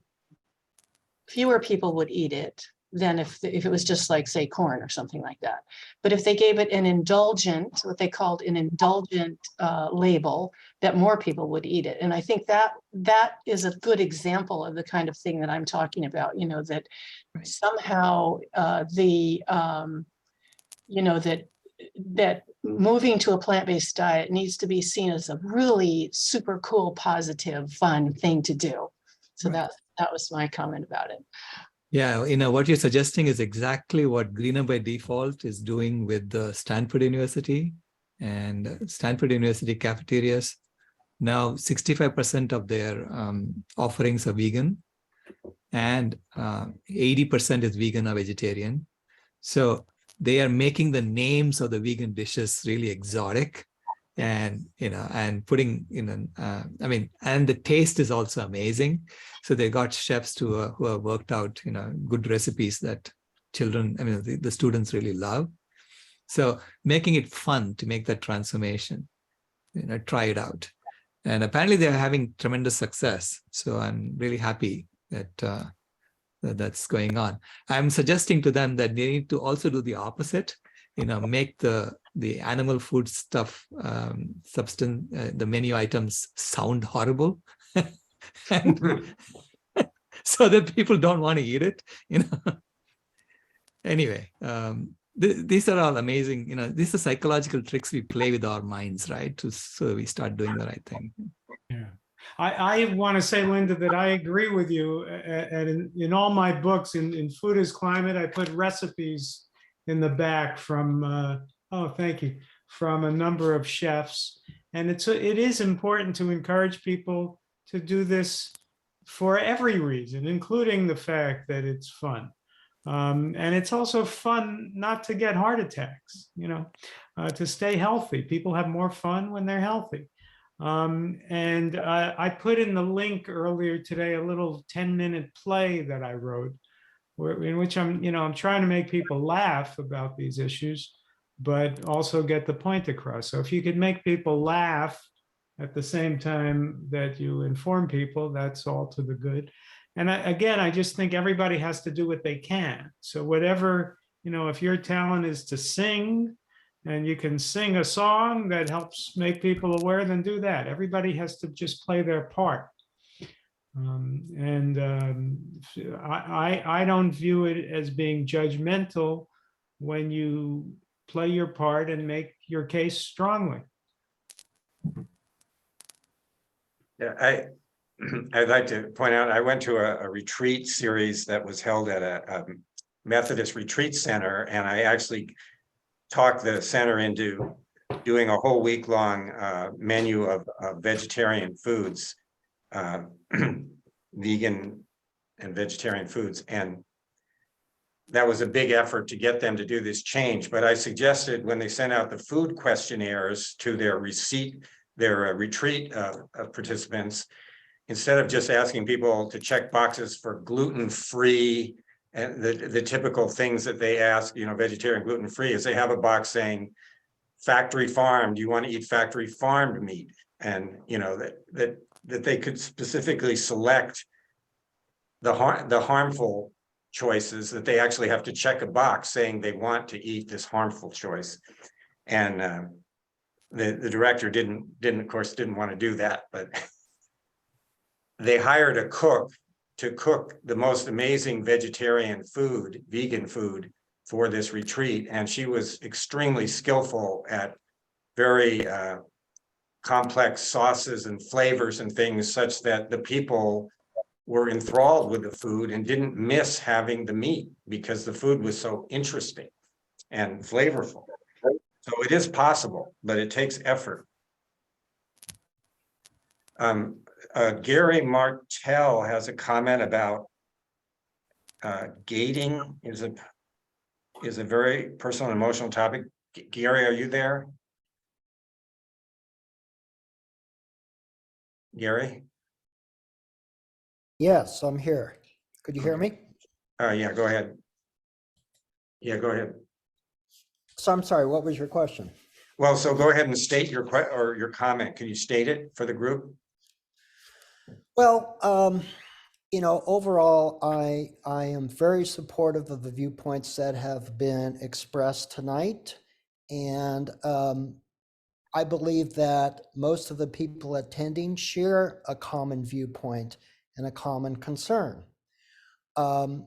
fewer people would eat it than if it was just like, say, corn or something like that. But if they gave it an indulgent, what they called an indulgent label, that more people would eat it. And I think that is a good example of the kind of thing that I'm talking about, that somehow that moving to a plant-based diet needs to be seen as a really super cool, positive, fun thing to do. So that was my comment about it. Yeah, what you're suggesting is exactly what Greener by Default is doing with the Stanford University. And Stanford University cafeterias, now 65% of their offerings are vegan, and 80% is vegan or vegetarian. So they are making the names of the vegan dishes really exotic, and putting and the taste is also amazing. So they got chefs who have worked out good recipes that the students really love. So making it fun to make that transformation, try it out. And apparently they're having tremendous success. So I'm really happy that that's going on. I'm suggesting to them that they need to also do the opposite, make the animal food stuff, the menu items sound horrible. And so that people don't want to eat it, Anyway, these are all amazing, these are psychological tricks we play with our minds, right? So we start doing the right thing. Yeah. I want to say, Linda, that I agree with you. And in all my books, in Food is Climate, I put recipes in the back from, thank you, from a number of chefs. And it is important to encourage people to do this for every reason, including the fact that it's fun. And it's also fun not to get heart attacks, to stay healthy. People have more fun when they're healthy. And I put in the link earlier today, a little 10-minute play that I wrote, in which I'm trying to make people laugh about these issues, but also get the point across. So if you could make people laugh at the same time that you inform people, that's all to the good. And I just think everybody has to do what they can. So whatever, if your talent is to sing, and you can sing a song that helps make people aware, then do that. Everybody has to just play their part. I don't view it as being judgmental when you play your part and make your case strongly. Yeah, I'd like to point out, I went to a retreat series that was held at a Methodist retreat center, and I actually talked the center into doing a whole week-long menu of vegetarian foods, vegan and vegetarian foods. And that was a big effort to get them to do this change. But I suggested when they sent out the food questionnaires to their retreat participants, instead of just asking people to check boxes for gluten-free and the typical things that they ask, vegetarian, gluten-free, is they have a box saying factory farmed. Do you want to eat factory farmed meat? And that they could specifically select the harmful choices, that they actually have to check a box saying they want to eat this harmful choice. And the director of course didn't want to do that, but they hired a cook to cook the most amazing vegan food for this retreat. And she was extremely skillful at very complex sauces and flavors and things, such that the people were enthralled with the food and didn't miss having the meat because the food was so interesting and flavorful. So it is possible, but it takes effort. Gary Martell has a comment about gating is a very personal and emotional topic. Gary, are you there? Gary? Yes, I'm here. Could you hear me? Yeah, go ahead. Yeah, go ahead. So I'm sorry, what was your question? Well, so go ahead and state your comment. Can you state it for the group? Well, overall, I am very supportive of the viewpoints that have been expressed tonight. And I believe that most of the people attending share a common viewpoint and a common concern. And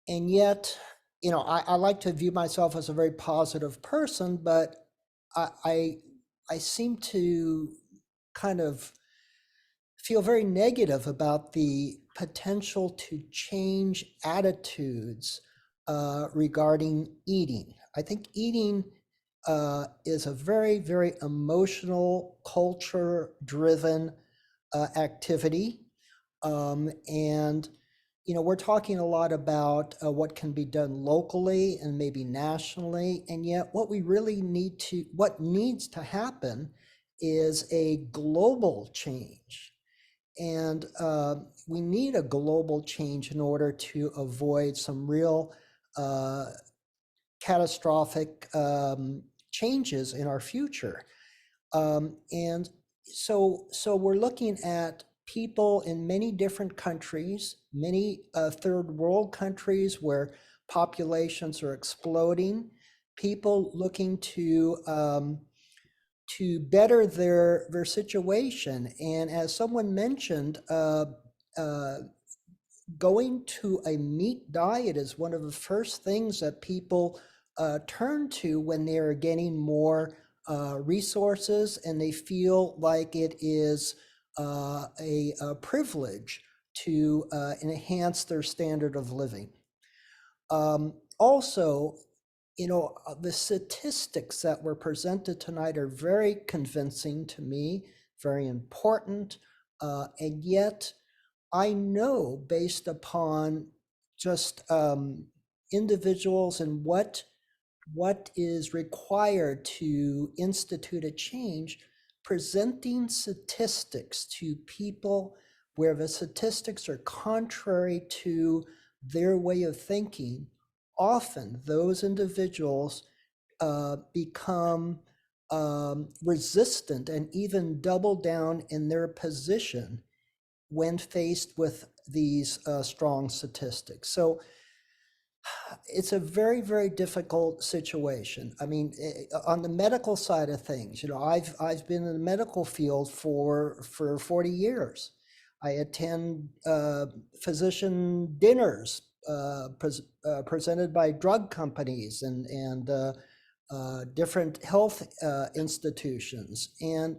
yet, I like to view myself as a very positive person, but I seem to kind of feel very negative about the potential to change attitudes regarding eating. I think eating is a very, very emotional, culture-driven activity. And we're talking a lot about what can be done locally and maybe nationally, and yet what needs to happen is a global change. And we need a global change in order to avoid some real catastrophic changes in our future. And so we're looking at people in many different countries, many third world countries where populations are exploding, people looking to better their situation. And as someone mentioned, going to a meat diet is one of the first things that people turn to when they're getting more resources, and they feel like it is a privilege to enhance their standard of living. Also, the statistics that were presented tonight are very convincing to me, very important, and yet I know, based upon just individuals and what is required to institute a change, presenting statistics to people where the statistics are contrary to their way of thinking, often those individuals become resistant and even double down in their position when faced with these strong statistics. So it's a very, very difficult situation. I mean, on the medical side of things, I've been in the medical field for 40 years. I attend physician dinners presented by drug companies and different health institutions. And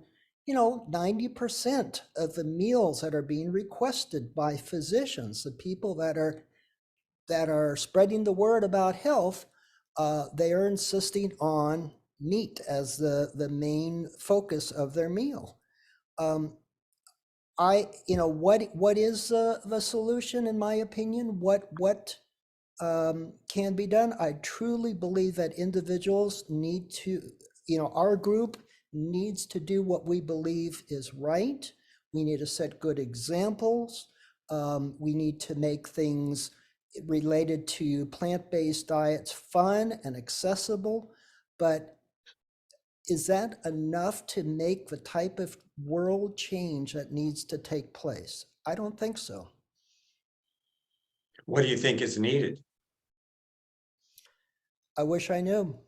90% of the meals that are being requested by physicians, the people that are spreading the word about health, they are insisting on meat as the main focus of their meal. what is the solution, in my opinion? What can be done? I truly believe that individuals need to, our group needs to do what we believe is right. We need to set good examples. We need to make things related to plant-based diets fun and accessible. But is that enough to make the type of world change that needs to take place? I don't think so. What do you think is needed? I wish I knew.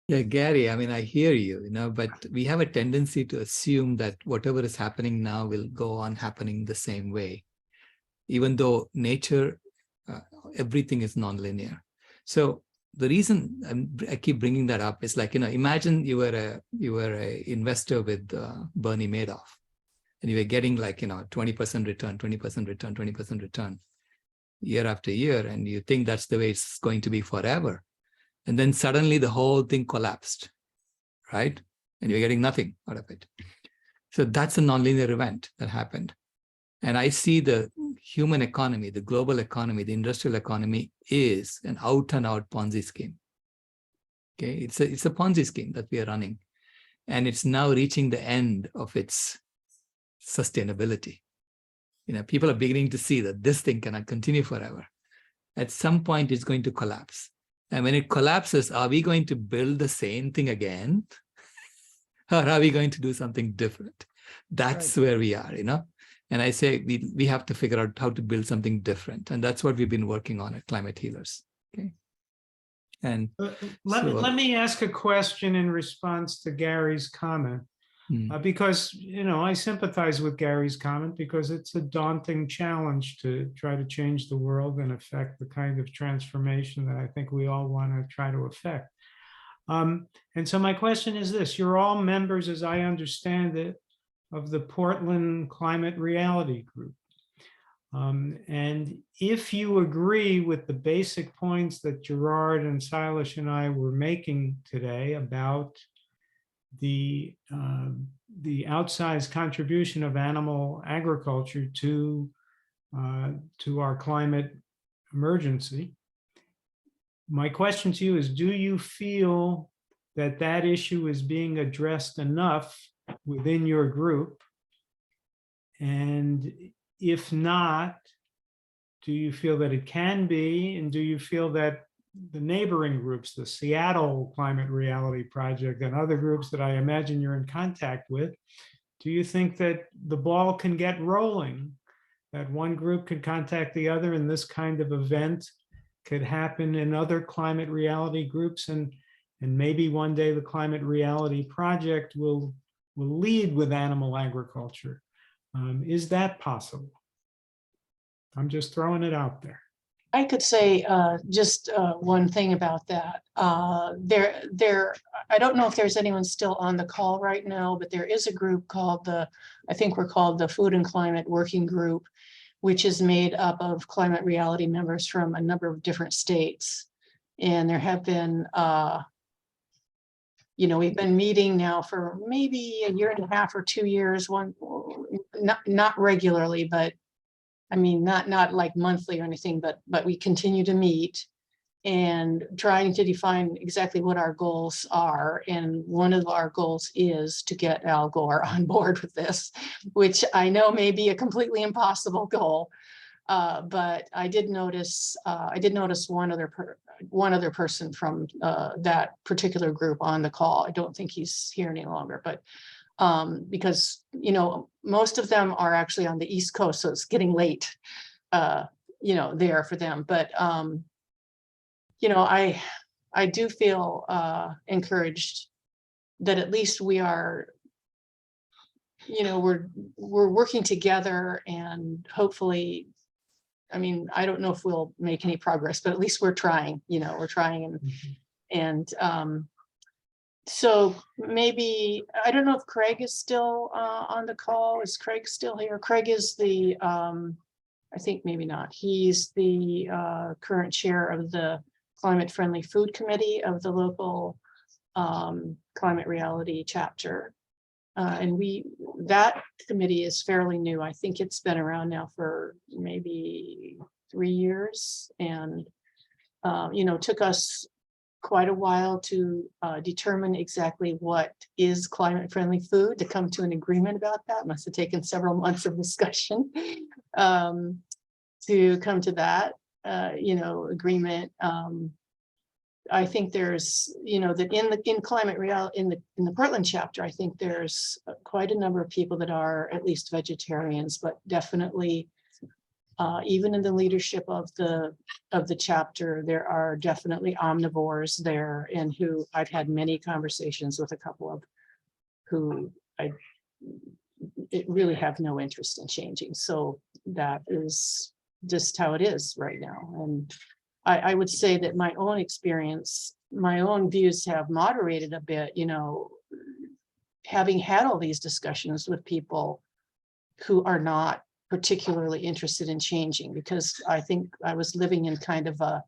Yeah, Gary, I mean, I hear you, but we have a tendency to assume that whatever is happening now will go on happening the same way, even though nature, everything is nonlinear. So the reason I keep bringing that up is like, imagine you were a investor with Bernie Madoff, and you were getting like, 20% return, 20% return, 20% return year after year, and you think that's the way it's going to be forever. And then suddenly the whole thing collapsed, right? And you're getting nothing out of it. So that's a nonlinear event that happened. And I see the human economy, the global economy, the industrial economy is an out and out Ponzi scheme. Okay, it's a Ponzi scheme that we are running. And it's now reaching the end of its sustainability. People are beginning to see that this thing cannot continue forever. At some point, it's going to collapse. And when it collapses, are we going to build the same thing again? Or are we going to do something different? That's where we are, And I say we have to figure out how to build something different. And that's what we've been working on at Climate Healers. Okay. And let me ask a question in response to Gary's comment. Because, I sympathize with Gary's comment because it's a daunting challenge to try to change the world and affect the kind of transformation that I think we all want to try to affect. And so my question is this: you're all members, as I understand it, of the Portland Climate Reality Group. And if you agree with the basic points that Gerard and Sailesh and I were making today about the outsized contribution of animal agriculture to our climate emergency, my question to you is, do you feel that that issue is being addressed enough within your group? And if not, do you feel that it can be? And do you feel that the neighboring groups, the Seattle Climate Reality Project and other groups that I imagine you're in contact with, do you think that the ball can get rolling, that one group could contact the other and this kind of event could happen in other climate reality groups, and maybe one day the Climate Reality Project will lead with animal agriculture? Is that possible? I'm just throwing it out there. I could say just one thing about that. I don't know if there's anyone still on the call right now, but there is a group called I think we're called the Food and Climate Working Group, which is made up of climate reality members from a number of different states. And there have been, we've been meeting now for maybe a year and a half or 2 years, not regularly, but I mean, not like monthly or anything, but we continue to meet and trying to define exactly what our goals are. And one of our goals is to get Al Gore on board with this, which I know may be a completely impossible goal. But I did notice one other person from that particular group on the call. I don't think he's here any longer, but because, most of them are actually on the East Coast, so it's getting late, there for them. But, I do feel encouraged that at least we are, we're working together, and hopefully, I mean, I don't know if we'll make any progress, but at least we're trying, and so maybe, I don't know if Craig is still on the call. Is Craig still here? Craig is the, I think maybe not. He's the current chair of the Climate Friendly Food Committee of the local Climate Reality chapter. And that committee is fairly new. I think it's been around now for maybe 3 years, and took us quite a while to determine exactly what is climate-friendly food, to come to an agreement about that. Must have taken several months of discussion to come to that, agreement. I think there's, that in climate real in the Portland chapter, I think there's quite a number of people that are at least vegetarians, but definitely even in the leadership of the chapter, there are definitely omnivores there, and who I've had many conversations with, a couple of who it really have no interest in changing. So that is just how it is right now. And I would say that my own experience, my own views have moderated a bit, having had all these discussions with people who are not particularly interested in changing, because I think I was living in kind of a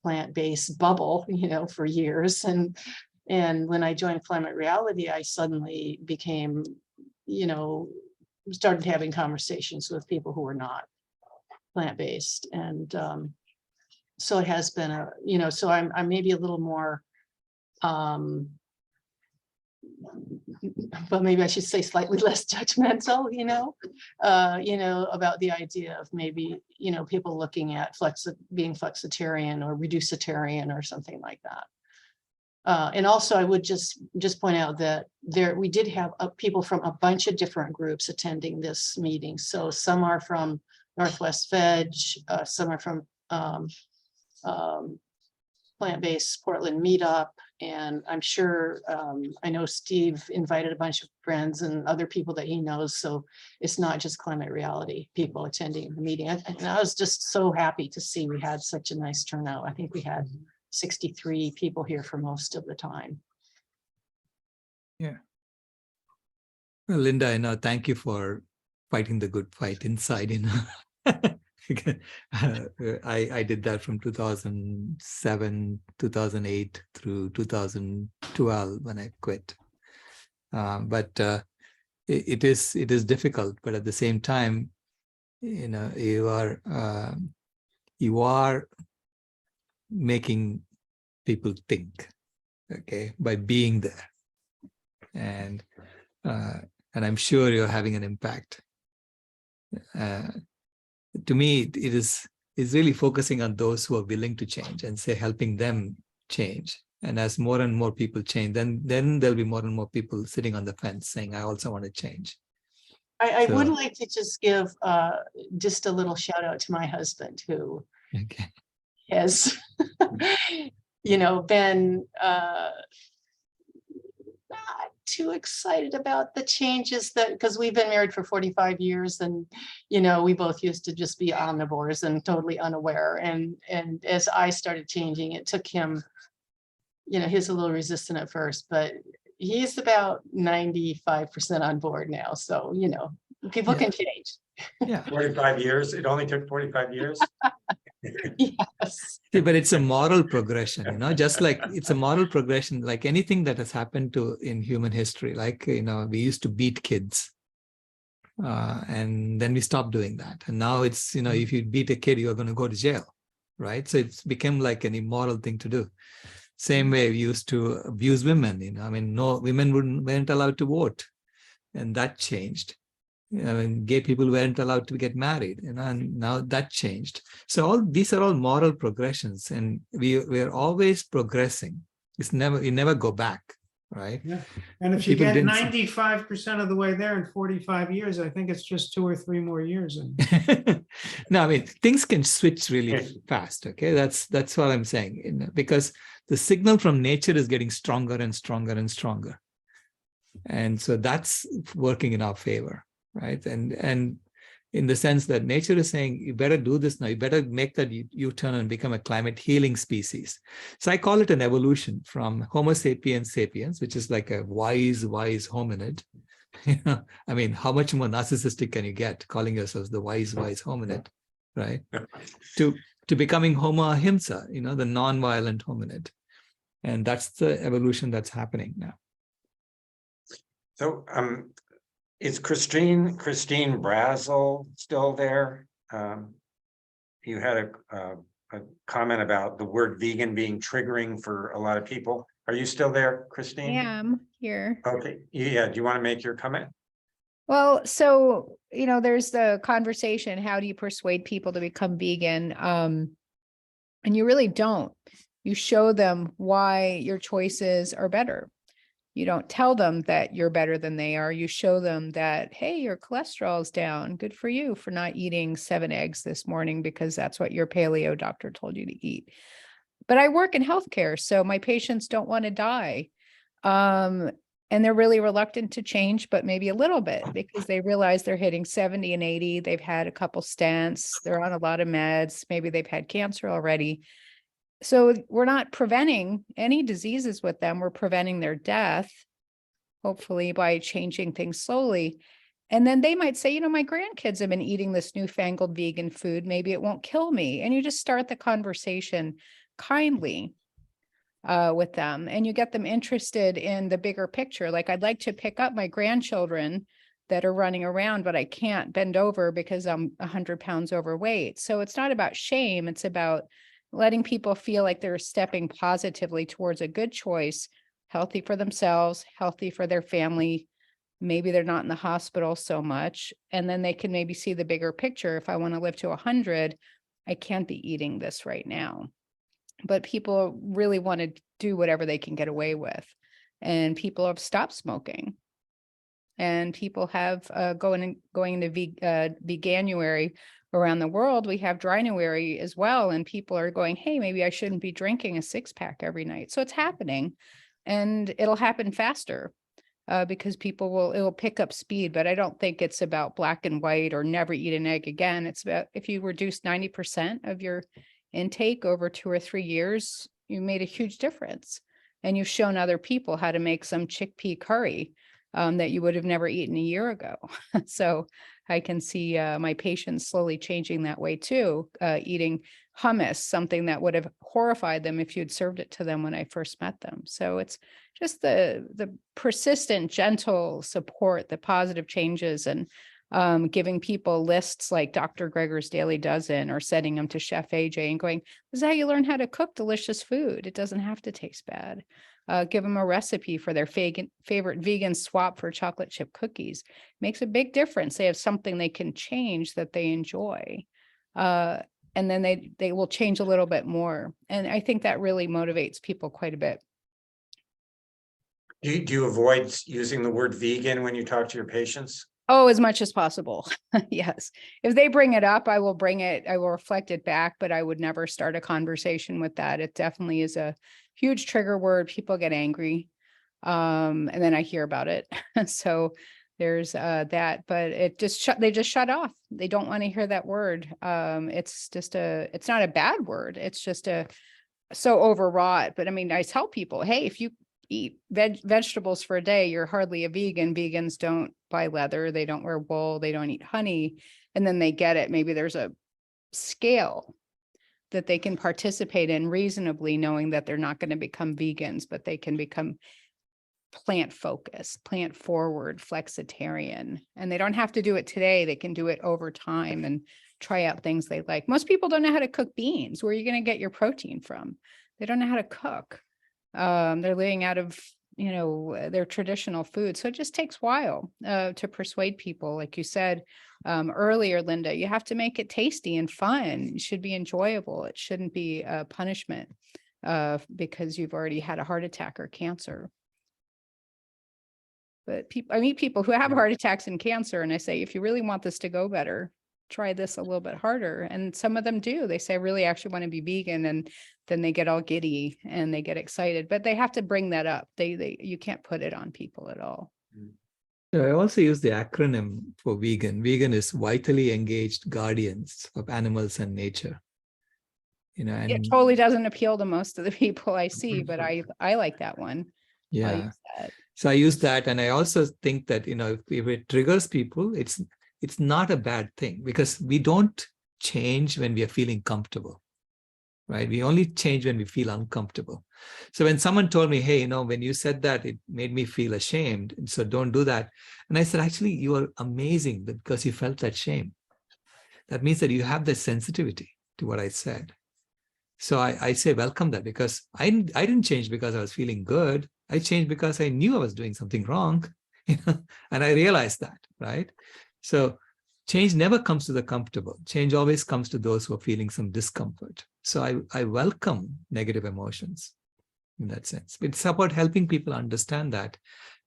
plant-based bubble, for years. And when I joined Climate Reality, I suddenly became, started having conversations with people who were not plant-based. And so it has been so I'm maybe a little more, but maybe I should say slightly less judgmental, about the idea of maybe, people looking at being flexitarian or reducitarian or something like that. And also I would just point out that we did have people from a bunch of different groups attending this meeting. So some are from Northwest Veg, some are from plant-based Portland meetup. And I'm sure, I know Steve invited a bunch of friends and other people that he knows. So it's not just Climate Reality people attending the meeting. And I was just so happy to see we had such a nice turnout. I think we had 63 people here for most of the time. Yeah. Well, Linda, thank you for fighting the good fight inside, I did that from 2007, 2008 through 2012 when I quit. But it is difficult. But at the same time, you are making people think, okay, by being there, and I'm sure you're having an impact. To me, it is really focusing on those who are willing to change and helping them change. And as more and more people change, then there'll be more and more people sitting on the fence saying, I also want to change. I would like to just give just a little shout out to my husband, who has, been not too excited about the changes because we've been married for 45 years, and we both used to just be omnivores and totally unaware. And as I started changing, it took him, he's a little resistant at first, but he's about 95% on board now. So, people can change. Yeah. 45 years. It only took 45 years. Yes. See, but it's a moral progression, just like it's a moral progression, like anything that has happened in human history. Like, we used to beat kids and then we stopped doing that. And now it's, if you beat a kid, you're going to go to jail, right? So it's become like an immoral thing to do. Same way we used to abuse women, no, women weren't allowed to vote, and that changed. Gay people weren't allowed to get married, and now that changed. So these are all moral progressions, and we're always progressing. We never go back, right? Yeah. And if you get 95% of the way there in 45 years, I think it's just 2 or 3 more years. No, things can switch really fast. Okay, that's what I'm saying, because the signal from nature is getting stronger and stronger and stronger, and so that's working in our favor. Right. And in the sense that nature is saying, you better do this now, you better make that U-turn and become a climate healing species. So I call it an evolution from Homo sapiens sapiens, which is like a wise hominid. How much more narcissistic can you get, calling yourselves the wise hominid, right? To becoming Homo ahimsa, the non-violent hominid. And that's the evolution that's happening now. So is Christine Brazel still there? You had a comment about the word vegan being triggering for a lot of people. Are you still there, Christine? Yeah, I'm here. Okay, yeah, do you want to make your comment? Well, so, there's the conversation, how do you persuade people to become vegan? And you really don't. You show them why your choices are better. You don't tell them that you're better than they are. You show them that, hey, your cholesterol's down. Good for you for not eating 7 eggs this morning because that's what your paleo doctor told you to eat. But I work in healthcare, so my patients don't want to die. And they're really reluctant to change, but maybe a little bit because they realize they're hitting 70 and 80. They've had a couple stents. They're on a lot of meds. Maybe they've had cancer already. So we're not preventing any diseases with them. We're preventing their death, hopefully by changing things slowly. And then they might say, my grandkids have been eating this newfangled vegan food. Maybe it won't kill me. And you just start the conversation kindly with them, and you get them interested in the bigger picture. Like, I'd like to pick up my grandchildren that are running around, but I can't bend over because I'm 100 pounds overweight. So it's not about shame. It's about letting people feel like they're stepping positively towards a good choice, healthy for themselves, healthy for their family. Maybe they're not in the hospital so much. And then they can maybe see the bigger picture. If I want to live to 100, I can't be eating this right now. But people really want to do whatever they can get away with. And people have stopped smoking. And people have going into veganuary around the world. We have drynuary as well. And people are going, hey, maybe I shouldn't be drinking a 6-pack every night. So it's happening, and it'll happen faster because it'll pick up speed. But I don't think it's about black and white or never eat an egg again. It's about if you reduce 90% of your intake over 2 or 3 years, you made a huge difference. And you've shown other people how to make some chickpea curry that you would have never eaten a year ago. So I can see my patients slowly changing that way too, eating hummus, something that would have horrified them if you'd served it to them when I first met them. So it's just the persistent, gentle support, the positive changes, and giving people lists like Dr. Greger's Daily Dozen, or sending them to Chef AJ and going, this is how you learn how to cook delicious food. It doesn't have to taste bad. Give them a recipe for their favorite vegan swap for chocolate chip cookies. Makes a big difference. They have something they can change that they enjoy. And then they will change a little bit more. And I think that really motivates people quite a bit. Do you avoid using the word vegan when you talk to your patients? Oh, as much as possible. Yes. If they bring it up, I will bring it, I will reflect it back, but I would never start a conversation with that. It definitely is a huge trigger word. People get angry. And then I hear about it. So there's that, but they just shut off. They don't want to hear that word. It's not a bad word. It's just so overwrought. But I mean, I tell people, hey, if you eat vegetables for a day, you're hardly a vegan. Vegans don't buy leather. They don't wear wool. They don't eat honey. And then they get it. Maybe there's a scale that they can participate in reasonably, knowing that they're not going to become vegans, but they can become plant focused, plant forward, flexitarian. And they don't have to do it today. They can do it over time and try out things they like. Most people don't know how to cook beans. Where are you going to get your protein from? They don't know how to cook. They're living out of, their traditional food. So it just takes a while to persuade people. Like you said earlier, Linda, you have to make it tasty and fun. It should be enjoyable. It shouldn't be a punishment because you've already had a heart attack or cancer. But I meet people who have heart attacks and cancer, and I say, if you really want this to go better, try this a little bit harder. And some of them do. They say, I really actually want to be vegan. And then they get all giddy and they get excited, but they have to bring that up. You can't put it on people at all. I also use the acronym for vegan. Vegan is vitally engaged guardians of animals and nature. And it totally doesn't appeal to most of the people I see, but I like that one. Yeah. So I use that. And I also think that, if it triggers people, it's not a bad thing, because we don't change when we are feeling comfortable. right? We only change when we feel uncomfortable. So when someone told me, hey, when you said that, it made me feel ashamed, and so don't do that. And I said, actually, you are amazing because you felt that shame. That means that you have the sensitivity to what I said. So I say welcome that, because I didn't change because I was feeling good. I changed because I knew I was doing something wrong, and I realized that, right? So change never comes to the comfortable. Change always comes to those who are feeling some discomfort. So I welcome negative emotions in that sense. It's about helping people understand that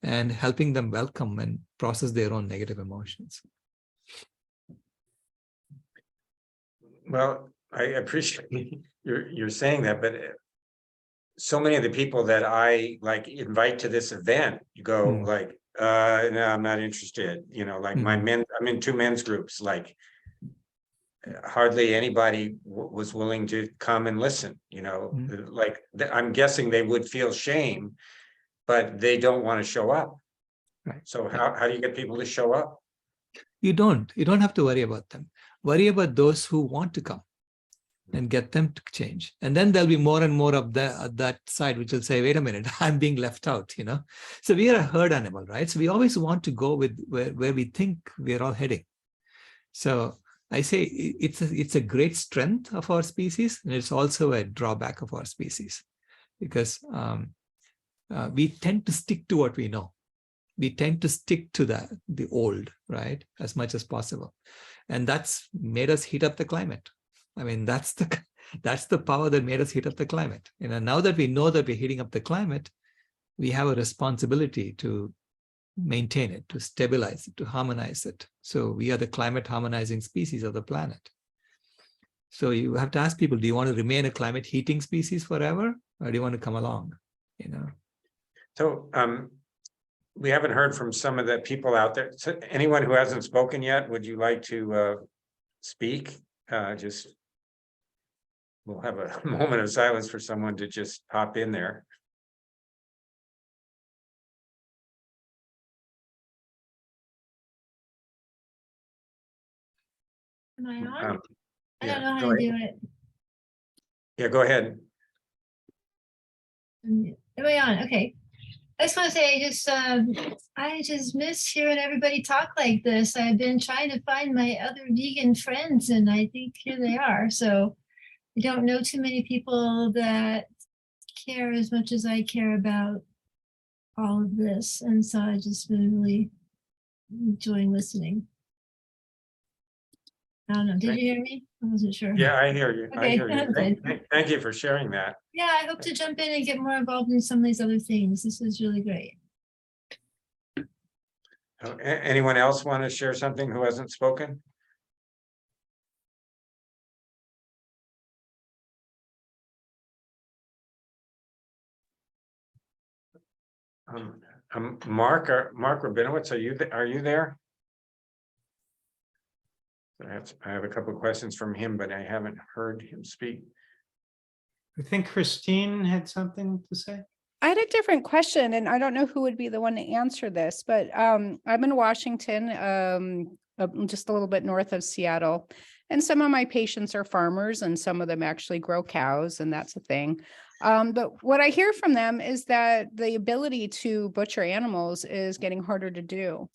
and helping them welcome and process their own negative emotions. Well, I appreciate you're saying that, but so many of the people that I invite to this event go no, I'm not interested. I'm in 2 men's groups, hardly anybody was willing to come and listen, I'm guessing they would feel shame, but they don't want to show up. Right. So how do you get people to show up? You don't have to worry about them. Worry about those who want to come and get them to change. And then there'll be more and more of that side, which will say, wait a minute, I'm being left out, So we are a herd animal, right? So we always want to go with where we think we're all heading. So I say it's a great strength of our species, and it's also a drawback of our species, because we tend to stick to what we know. We tend to stick to the old, right, as much as possible. And that's made us heat up the climate. I mean, that's the power that made us heat up the climate. Now that we know that we're heating up the climate, we have a responsibility to maintain it, to stabilize it, to harmonize it. So we are the climate harmonizing species of the planet. So you have to ask people, do you want to remain a climate heating species forever, or do you want to come along? So we haven't heard from some of the people out there. So anyone who hasn't spoken yet, would you like to speak? We'll have a moment of silence for someone to just pop in there. Am I on? I Yeah, don't know how go to ahead. do it. Yeah, go ahead. Am I on? Okay. I just want to say, I just miss hearing everybody talk like this. I've been trying to find my other vegan friends, and I think here they are. So I don't know too many people that care as much as I care about all of this. And so I just been really enjoying listening. I don't know. Did you hear me? I wasn't sure. Yeah, I hear you. I Okay, hear you. I'm good. Thank you for sharing that. Yeah, I hope to jump in and get more involved in some of these other things. This is really great. Anyone else want to share something who hasn't spoken? Mark Rabinowitz, are you there? I have a couple of questions from him, but I haven't heard him speak. I think Christine had something to say. I had a different question, and I don't know who would be the one to answer this, but I'm in Washington, just a little bit north of Seattle, and some of my patients are farmers, and some of them actually grow cows, and that's a thing. But what I hear from them is that the ability to butcher animals is getting harder to do.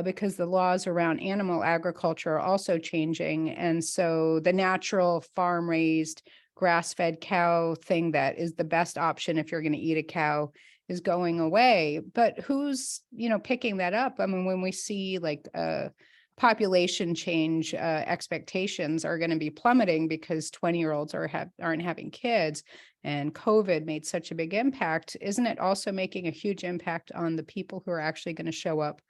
Because the laws around animal agriculture are also changing. And so the natural farm-raised grass-fed cow thing that is the best option if you're going to eat a cow is going away. But who's, picking that up? I mean, when we see population change, expectations are going to be plummeting because 20-year-olds aren't having kids, and COVID made such a big impact. Isn't it also making a huge impact on the people who are actually going to show up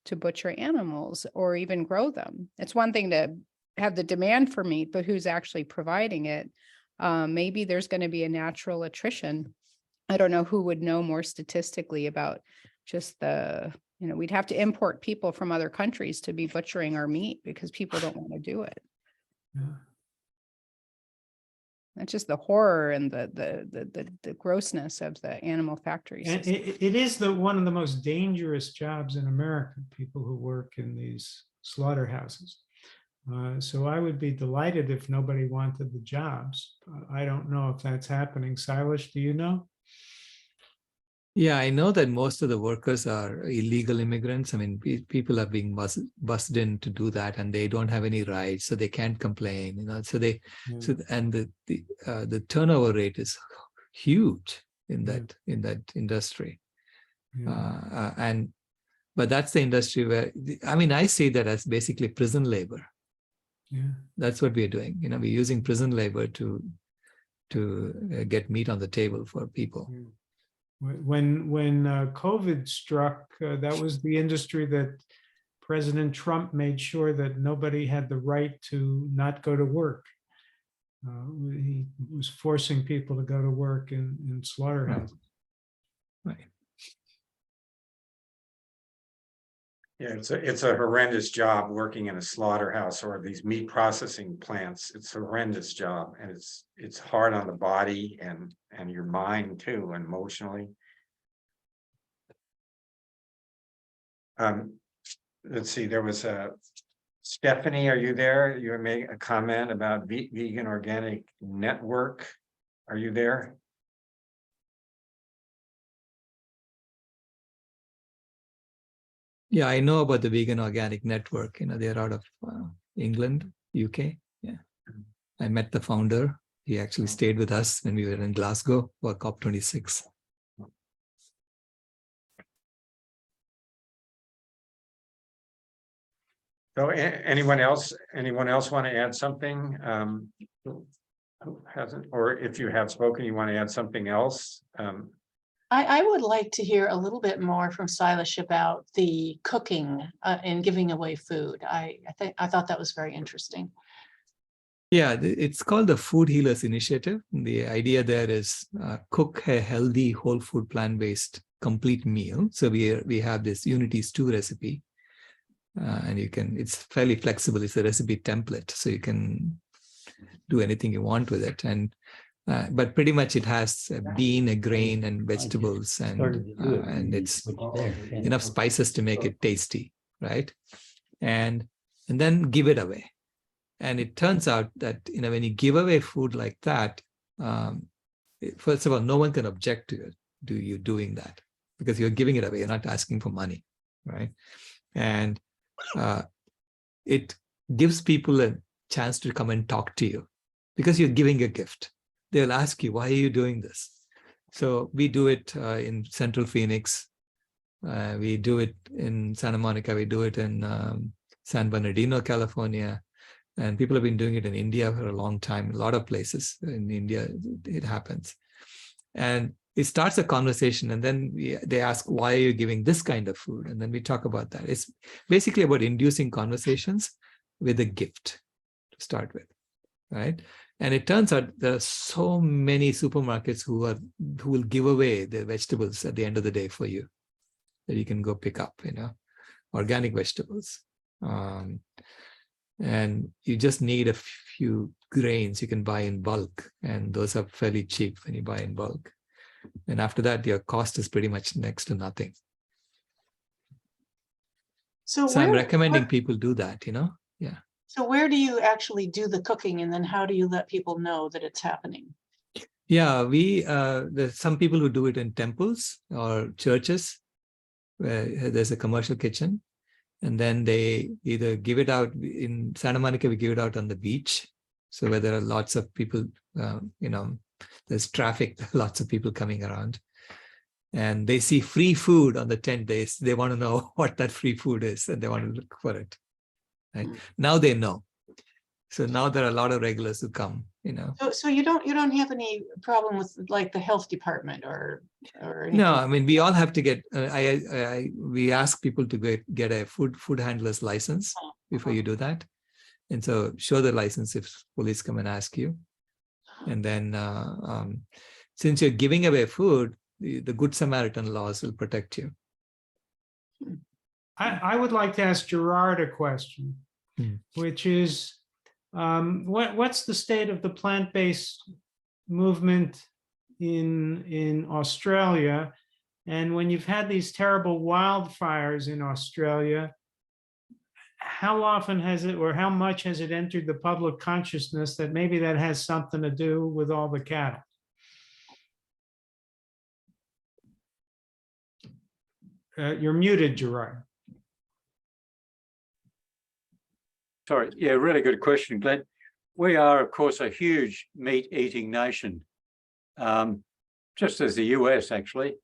to butcher animals or even grow them? It's one thing to have the demand for meat, but who's actually providing it? Maybe there's going to be a natural attrition. I don't know who would know more statistically about just we'd have to import people from other countries to be butchering our meat because people don't want to do it. Yeah. That's just the horror and the grossness of the animal factory And system. it is one of the most dangerous jobs in America, people who work in these slaughterhouses. So I would be delighted if nobody wanted the jobs. I don't know if that's happening. Sailesh, do you know? Yeah, I know that most of the workers are illegal immigrants. I mean, people are being bussed in to do that, and they don't have any rights, so they can't complain. You know, so they, and the turnover rate is huge in that industry, but that's the industry where I mean, I see that as basically prison labor. Yeah, that's what we're doing. You know, we're using prison labor to get meat on the table for people. Yeah. When COVID struck, that was the industry that President Trump made sure that nobody had the right to not go to work. He was forcing people to go to work in slaughterhouses. Right. Yeah, it's a horrendous job working in a slaughterhouse or these meat processing plants. It's a horrendous job, and it's hard on the body and your mind too, and emotionally. Let's see, there was a Stephanie, are you there? You made a comment about Vegan Organic Network. Are you there? Yeah, I know about the Vegan Organic Network. You know, they're out of England, UK. Yeah, I met the founder. He actually stayed with us when we were in Glasgow for COP26. So anyone else want to add something? Who hasn't, or if you have spoken, you want to add something else? I would like to hear a little bit more from Sailesh about the cooking and giving away food. I thought that was very interesting. Yeah, it's called the Food Healers Initiative. The idea there is cook a healthy, whole food, plant-based, complete meal. So we have this Unity Stew recipe, and it's fairly flexible. It's a recipe template, so you can do anything you want with it. And but pretty much it has a bean, a grain, and vegetables, and it's enough spices to make it tasty, right? And then give it away. And it turns out that, you know, when you give away food like that, first of all, no one can object to you doing that, because you're giving it away. You're not asking for money, right? And it gives people a chance to come and talk to you, because you're giving a gift. They'll ask you, why are you doing this? So we do it in Central Phoenix. We do it in Santa Monica. We do it in San Bernardino, California. And people have been doing it in India for a long time. A lot of places in India, it happens. And it starts a conversation, and then they ask, why are you giving this kind of food? And then we talk about that. It's basically about inducing conversations with a gift to start with, right? And it turns out there are so many supermarkets who will give away their vegetables at the end of the day for you, that you can go pick up, you know, organic vegetables. And you just need a few grains you can buy in bulk, and those are fairly cheap when you buy in bulk. And after that, your cost is pretty much next to nothing. So I'm recommending people do that, you know? Yeah. So where do you actually do the cooking, and then how do you let people know that it's happening? Yeah, there's some people who do it in temples or churches where there's a commercial kitchen, and then they either give it out. In Santa Monica, we give it out on the beach. So where there are lots of people, you know, there's traffic, lots of people coming around, and they see free food on the tent. They want to know what that free food is, and they want to look for it. Right? Now they know. So now there are a lot of regulars who come, you know. So you don't have any problem with like the health department or anything? No, I mean, we all have to get. We ask people to get a food handler's license before you do that, and so show the license if police come and ask you. And then, since you're giving away food, the Good Samaritan laws will protect you. I would like to ask Gerard a question, which is, what's the state of the plant-based movement in Australia? And when you've had these terrible wildfires in Australia, how often has it, or how much has it entered the public consciousness that maybe that has something to do with all the cattle? You're muted, Gerard. Sorry, yeah, really good question, Glenn. We are, of course, a huge meat-eating nation, just as the US actually.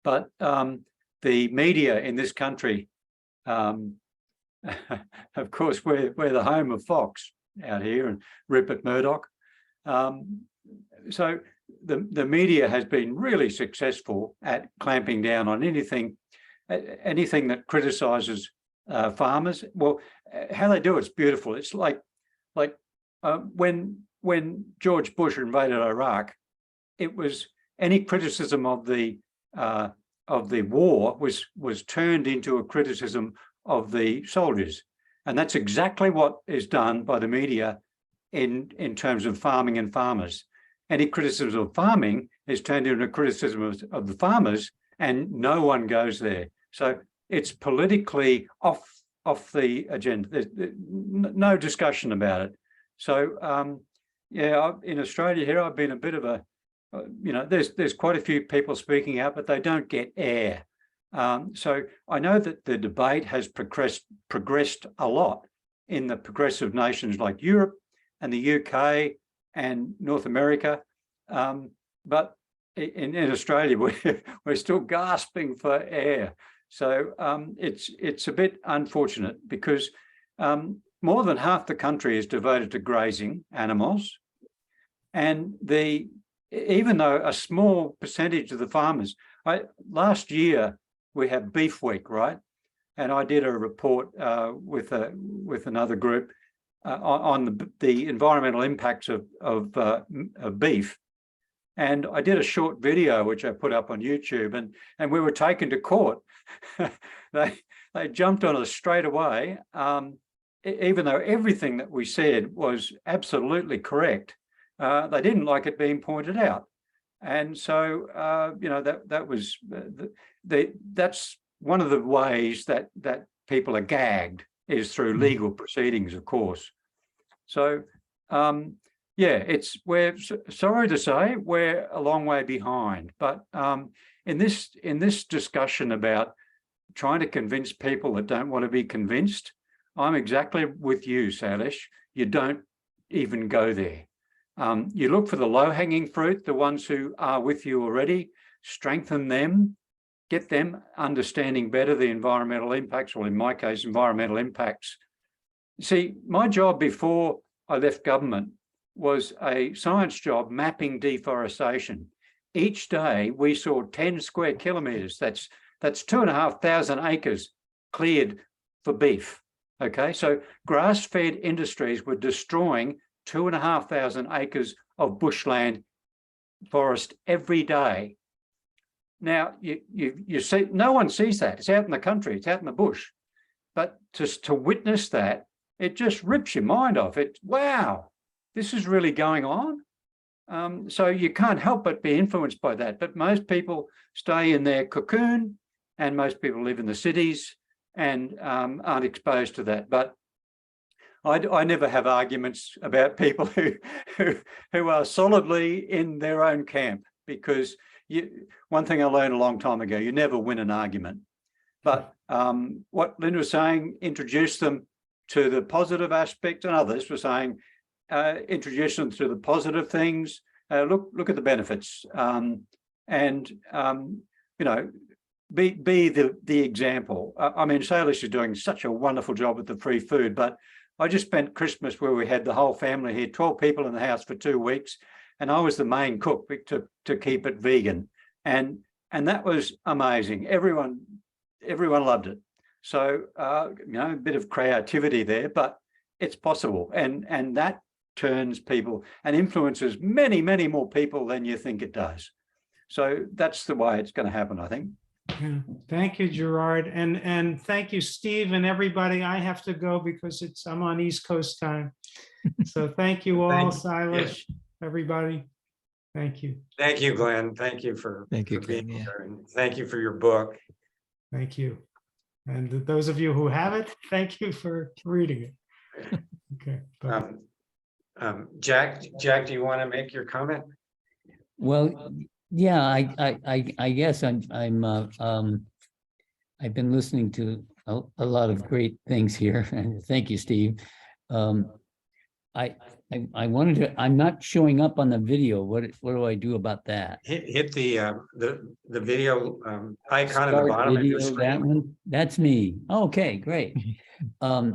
But the media in this country, of course, we're the home of Fox out here and Rupert Murdoch. So the media has been really successful at clamping down on anything that criticizes farmers. Well, how they do it's beautiful. It's like when George Bush invaded Iraq, it was any criticism of the war was turned into a criticism of the soldiers, and that's exactly what is done by the media in terms of farming and farmers. Any criticism of farming is turned into a criticism of the farmers, and no one goes there. So it's politically off the agenda. There's no discussion about it. So yeah, in Australia here, I've been a bit of a, there's quite a few people speaking out, but they don't get air. So I know that the debate has progressed a lot in the progressive nations like Europe and the UK and North America. But in Australia, we're still gasping for air. So it's a bit unfortunate because more than half the country is devoted to grazing animals. And even though a small percentage of the farmers, last year we had Beef Week, right? And I did a report with another group on the environmental impacts of beef. And I did a short video, which I put up on YouTube, and we were taken to court. They jumped on us straight away, even though everything that we said was absolutely correct. They didn't like it being pointed out. And so, that's one of the ways that people are gagged is through legal proceedings, of course. So, yeah, we're sorry to say we're a long way behind, but in this discussion about trying to convince people that don't want to be convinced, I'm exactly with you, Sailesh. You don't even go there. You look for the low-hanging fruit, the ones who are with you already, strengthen them, get them understanding better the environmental impacts, or in my case, environmental impacts. See, my job before I left government was a science job mapping deforestation. Each day we saw 10 square kilometres, that's 2,500 acres cleared for beef. Okay, so grass-fed industries were destroying 2,500 acres of bushland forest every day. Now you see, no one sees that. It's out in the country, it's out in the bush. But just to witness that, it just rips your mind off. Wow, this is really going on. So you can't help but be influenced by that. But most people stay in their cocoon, and most people live in the cities and aren't exposed to that. But I never have arguments about people who are solidly in their own camp, because one thing I learned a long time ago, you never win an argument. But what Linda was saying, introduce them to the positive aspects, and others were saying, introduce them to the positive things, look at the benefits, and be the example. I mean, Sailesh is doing such a wonderful job with the free food, but I just spent Christmas where we had the whole family here, 12 people in the house for 2 weeks, and I was the main cook to keep it vegan, and that was amazing. Everyone loved it. So a bit of creativity there, but it's possible, and that turns people and influences many, many more people than you think it does. So that's the way it's going to happen, I think. Yeah. Thank you, Gerard, and thank you, Steve, and everybody. I have to go because I'm on East Coast time. So thank you all, Sailesh, everybody. Thank you. Thank you, Glenn. Thank you for being here, and thank you for your book. Thank you. And those of you who have it, thank you for reading it. Okay. Jack, do you want to make your comment? Well, yeah, I guess I've been listening to a lot of great things here, and thank you, Steve. I wanted to. I'm not showing up on the video. What do I do about that? Hit the video icon at the Start bottom of your video, that screen. one. That's me. Okay, great. I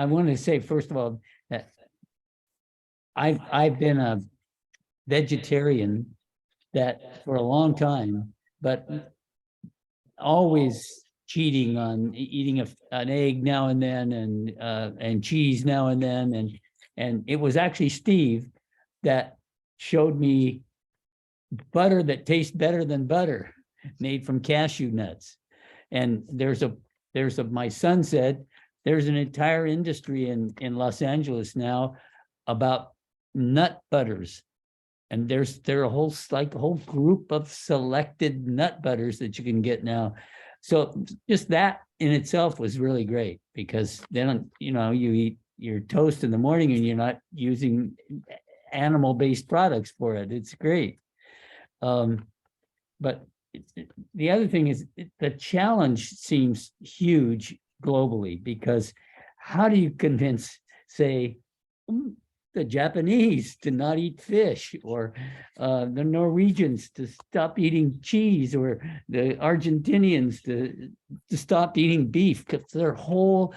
want to say first of all that I've been a vegetarian that for a long time, but always cheating on eating an egg now and then, and cheese now and then, and it was actually Steve that showed me butter that tastes better than butter, made from cashew nuts. And my son said there's an entire industry in Los Angeles now about nut butters. And there are a whole group of selected nut butters that you can get now. So just that in itself was really great, because then, you eat your toast in the morning and you're not using animal-based products for it. It's great. But the other thing is the challenge seems huge globally, because how do you convince, say, the Japanese to not eat fish, or the Norwegians to stop eating cheese, or the Argentinians to stop eating beef, because their whole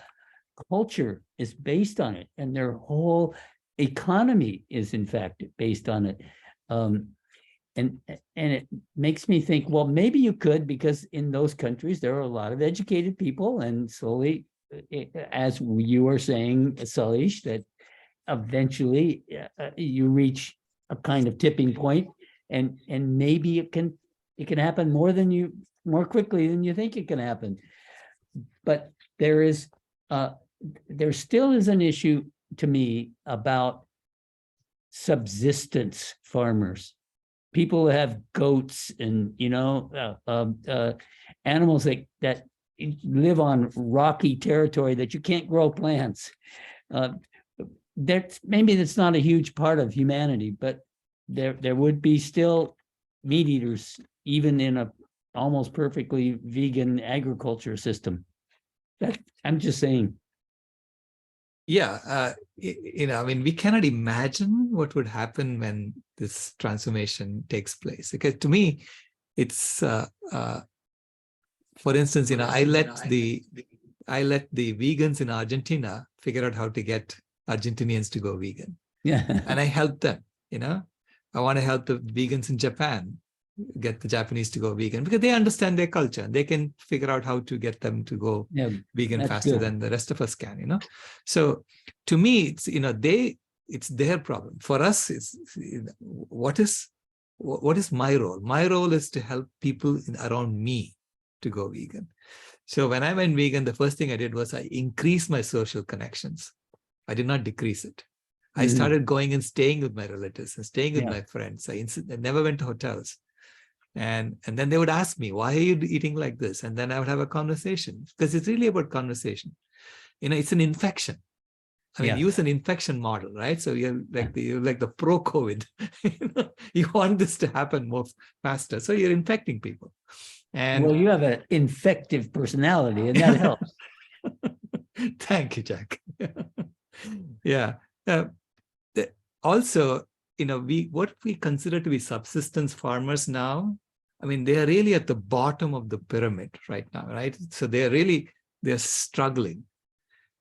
culture is based on it, and their whole economy is in fact based on it. And it makes me think, well, maybe you could, because in those countries there are a lot of educated people, and slowly, as you were saying, Sailesh, that eventually you reach a kind of tipping point, and maybe it can happen more quickly than you think it can happen. But there still is an issue to me about subsistence farmers, people who have goats and animals that live on rocky territory that you can't grow plants. Maybe that's not a huge part of humanity, but there would be still meat eaters even in a almost perfectly vegan agriculture system. That I'm just saying. Yeah, I mean, we cannot imagine what would happen when this transformation takes place. Because to me, it's for instance, I let the vegans in Argentina figure out how to get Argentinians to go vegan. Yeah. And I help them, I want to help the vegans in Japan get the Japanese to go vegan, because they understand their culture and they can figure out how to get them to go vegan faster than the rest of us can, So to me, it's, it's their problem. For us, it's what is my role? My role is to help people around me to go vegan. So when I went vegan, the first thing I did was I increased my social connections. I did not decrease it. I started going and staying with my relatives and staying with my friends. I never went to hotels. And then they would ask me, why are you eating like this? And then I would have a conversation, because it's really about conversation. It's an infection. I mean, use an infection model, right? So you're like the pro-COVID. You want this to happen more faster. So you're infecting people. And well, you have an infective personality, and that helps. Thank you, Jack. Yeah. Also, what we consider to be subsistence farmers now, I mean, they are really at the bottom of the pyramid right now, right? So they're struggling.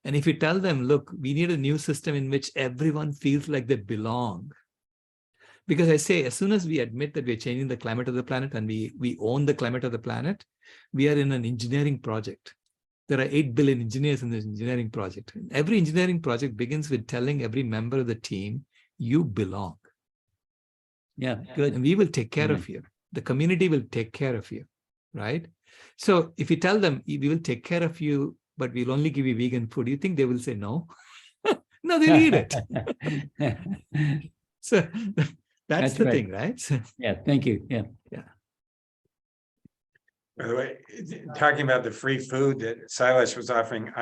And if you tell them, look, we need a new system in which everyone feels like they belong. Because I say, as soon as we admit that we're changing the climate of the planet and we own the climate of the planet, we are in an engineering project. There are 8 billion engineers in this engineering project. Every engineering project begins with telling every member of the team, you belong. Yeah, good. And we will take care of you. The community will take care of you, right? So if you tell them, we will take care of you, but we'll only give you vegan food, you think they will say no? No, they'll eat it. So that's the thing, right? Yeah, thank you. Yeah. Yeah. By the way, talking about the free food that Sailesh was offering,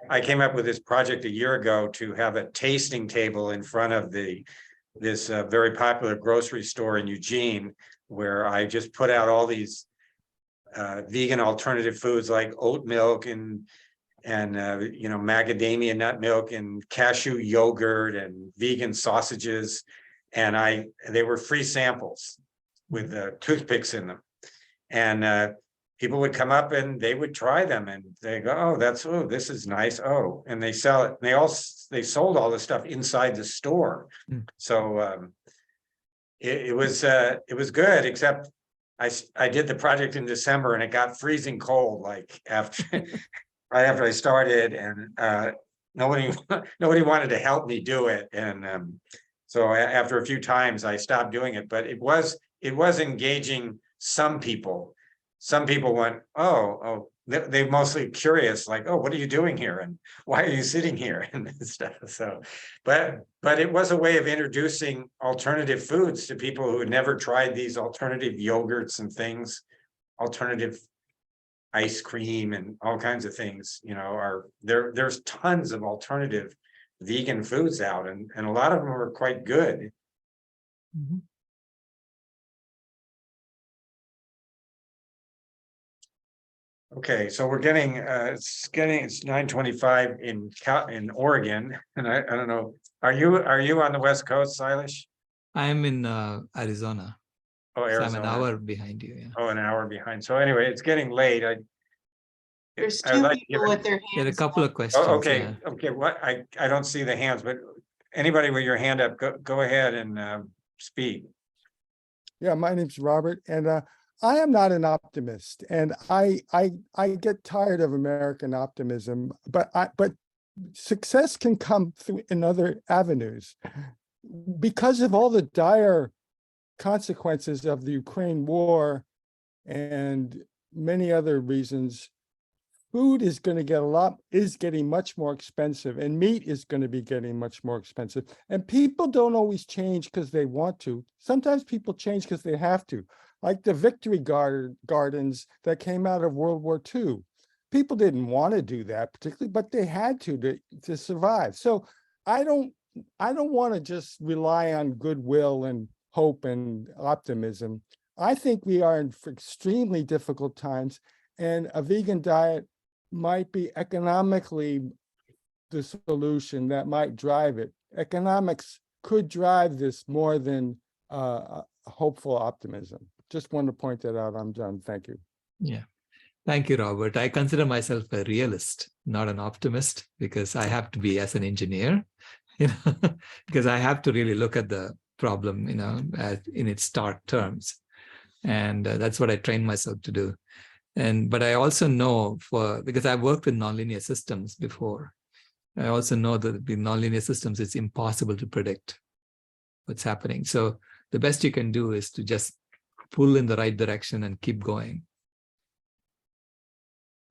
I came up with this project a year ago to have a tasting table in front of this very popular grocery store in Eugene, where I just put out all these vegan alternative foods like oat milk and macadamia nut milk and cashew yogurt and vegan sausages, and they were free samples with toothpicks in them, and people would come up and they would try them and they go, oh, this is nice. Oh, and they sell it. They sold all this stuff inside the store. So it was good, except I did the project in December and it got freezing cold, like right after I started, and nobody wanted to help me do it. And so after a few times I stopped doing it, but it was engaging some people. Some people went, they're mostly curious, like, oh, what are you doing here? And why are you sitting here? And stuff. So, but it was a way of introducing alternative foods to people who had never tried these alternative yogurts and things, alternative ice cream and all kinds of things, there's tons of alternative vegan foods out, and a lot of them are quite good. Mm-hmm. Okay, so we're getting it's 9:25 in Oregon, and I don't know. Are you on the West Coast, Sailesh? I'm in Arizona. Oh, Arizona. So I'm an hour behind you. Yeah. Oh, an hour behind. So anyway, it's getting late. There's I'd two like to people with their There are a hands couple up. of questions. Oh, okay, yeah. okay. What I don't see the hands, but anybody with your hand up, go ahead and speak. Yeah, my name's Robert, and I am not an optimist, and I get tired of American optimism, but success can come through in other avenues. Because of all the dire consequences of the Ukraine war and many other reasons, food is going to is getting much more expensive, and meat is going to be getting much more expensive. And people don't always change because they want to. Sometimes people change because they have to, like the Victory Gardens that came out of World War II. People didn't want to do that particularly, but they had to survive. So I don't want to just rely on goodwill and hope and optimism. I think we are in extremely difficult times, and a vegan diet might be economically the solution that might drive it. Economics could drive this more than hopeful optimism. Just wanted to point that out. I'm done. Thank you. Yeah. Thank you, Robert. I consider myself a realist, not an optimist, because I have to be as an engineer, because I have to really look at the problem, in its stark terms. And that's what I trained myself to do. But I also know because I've worked with nonlinear systems before, I also know that with nonlinear systems, it's impossible to predict what's happening. So the best you can do is to just pull in the right direction and keep going.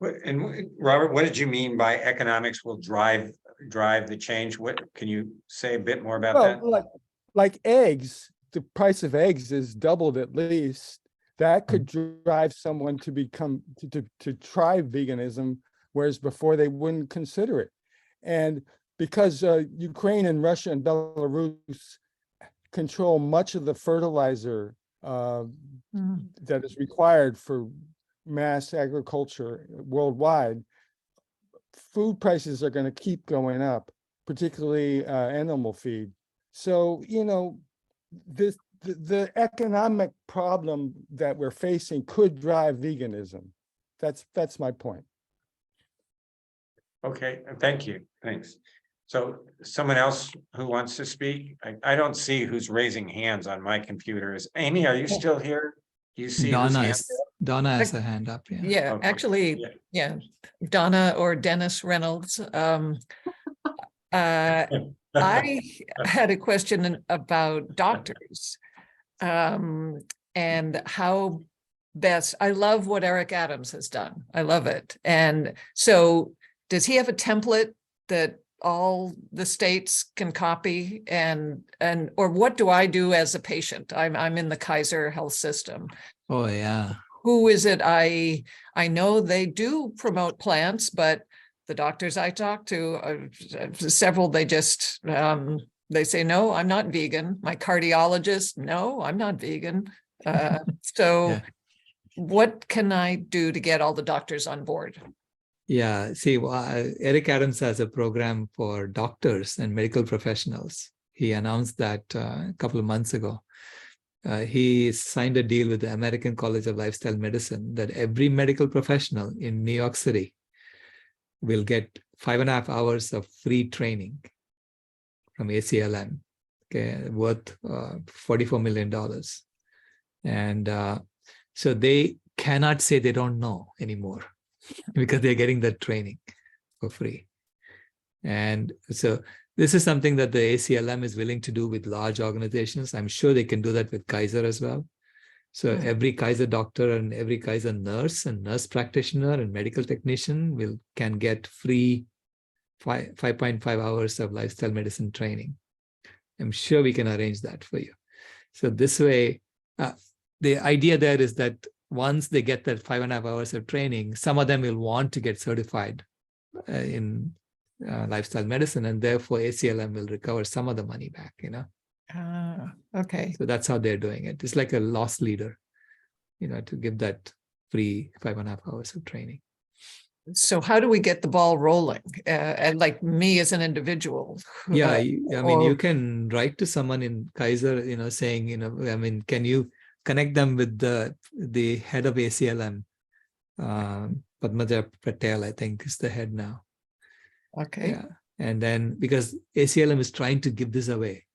And Robert, what did you mean by economics will drive the change? What can you say a bit more about that? Like eggs, the price of eggs is doubled at least. That could drive someone to become to try veganism, whereas before they wouldn't consider it. And because Ukraine and Russia and Belarus control much of the fertilizer that is required for mass agriculture worldwide, food prices are going to keep going up, particularly animal feed. So, the economic problem that we're facing could drive veganism. That's my point. Okay, thank you. Thanks. So someone else who wants to speak? I don't see who's raising hands on my computer. Amy, are you still here? Do you see whose hand? Donna has a hand up. Yeah. Yeah, Okay. actually, yeah, Donna or Dennis Reynolds. I had a question about doctors and how best. I love what Eric Adams has done. I love it. And so does he have a template that all the states can copy or what do I do as a patient? I'm in the Kaiser health system. Oh, yeah. who is it? I know they do promote plants, but the doctors I talk to, several, they just, they say, no, I'm not vegan. My cardiologist, no, I'm not vegan. So Yeah. what can I do to get all the doctors on board? Yeah, see, Eric Adams has a program for doctors and medical professionals. He announced that a couple of months ago. He signed a deal with the American College of Lifestyle Medicine that every medical professional in New York City will get 5.5 hours of free training from ACLM, okay, worth $44 million. And so they cannot say they don't know anymore because they're getting that training for free. And so this is something that the ACLM is willing to do with large organizations. I'm sure they can do that with Kaiser as well. So every Kaiser doctor and every Kaiser nurse and nurse practitioner and medical technician can get free 5.5 hours of lifestyle medicine training. I'm sure we can arrange that for you. So this way, the idea there is that once they get that 5.5 hours of training, some of them will want to get certified in lifestyle medicine, and therefore ACLM will recover some of the money back, you know. Okay. So that's how they're doing it. It's like a loss leader, you know, to give that free 5.5 hours of training. So how do we get the ball rolling? And like me as an individual? Yeah, I mean, you can write to someone in Kaiser, you know, saying, you know, I mean, can you connect them with the head of ACLM? Padmaja Patel, I think, is the head now. Okay. Yeah. And then because ACLM is trying to give this away.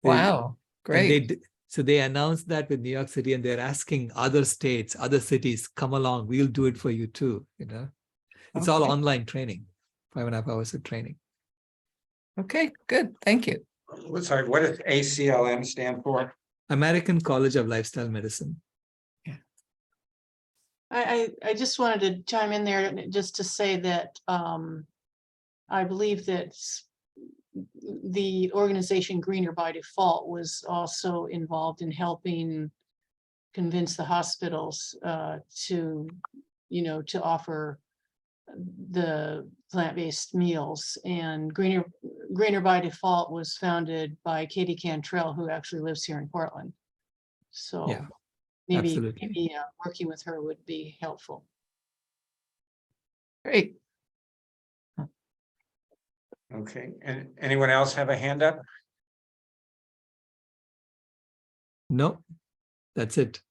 Wow. Great. So they announced that with New York City, and they're asking other states, other cities, come along, we'll do it for you too. You know, it's all online training, 5.5 hours of training. Okay, good. Thank you. Sorry, what does ACLM stand for? American College of Lifestyle Medicine. I just wanted to chime in there just to say that I believe that the organization Greener by Default was also involved in helping convince the hospitals to offer the plant-based meals. And Greener by Default was founded by Katie Cantrell, who actually lives here in Portland. So yeah, maybe absolutely. working with her would be helpful. Great. Okay, and anyone else have a hand up? No, that's it.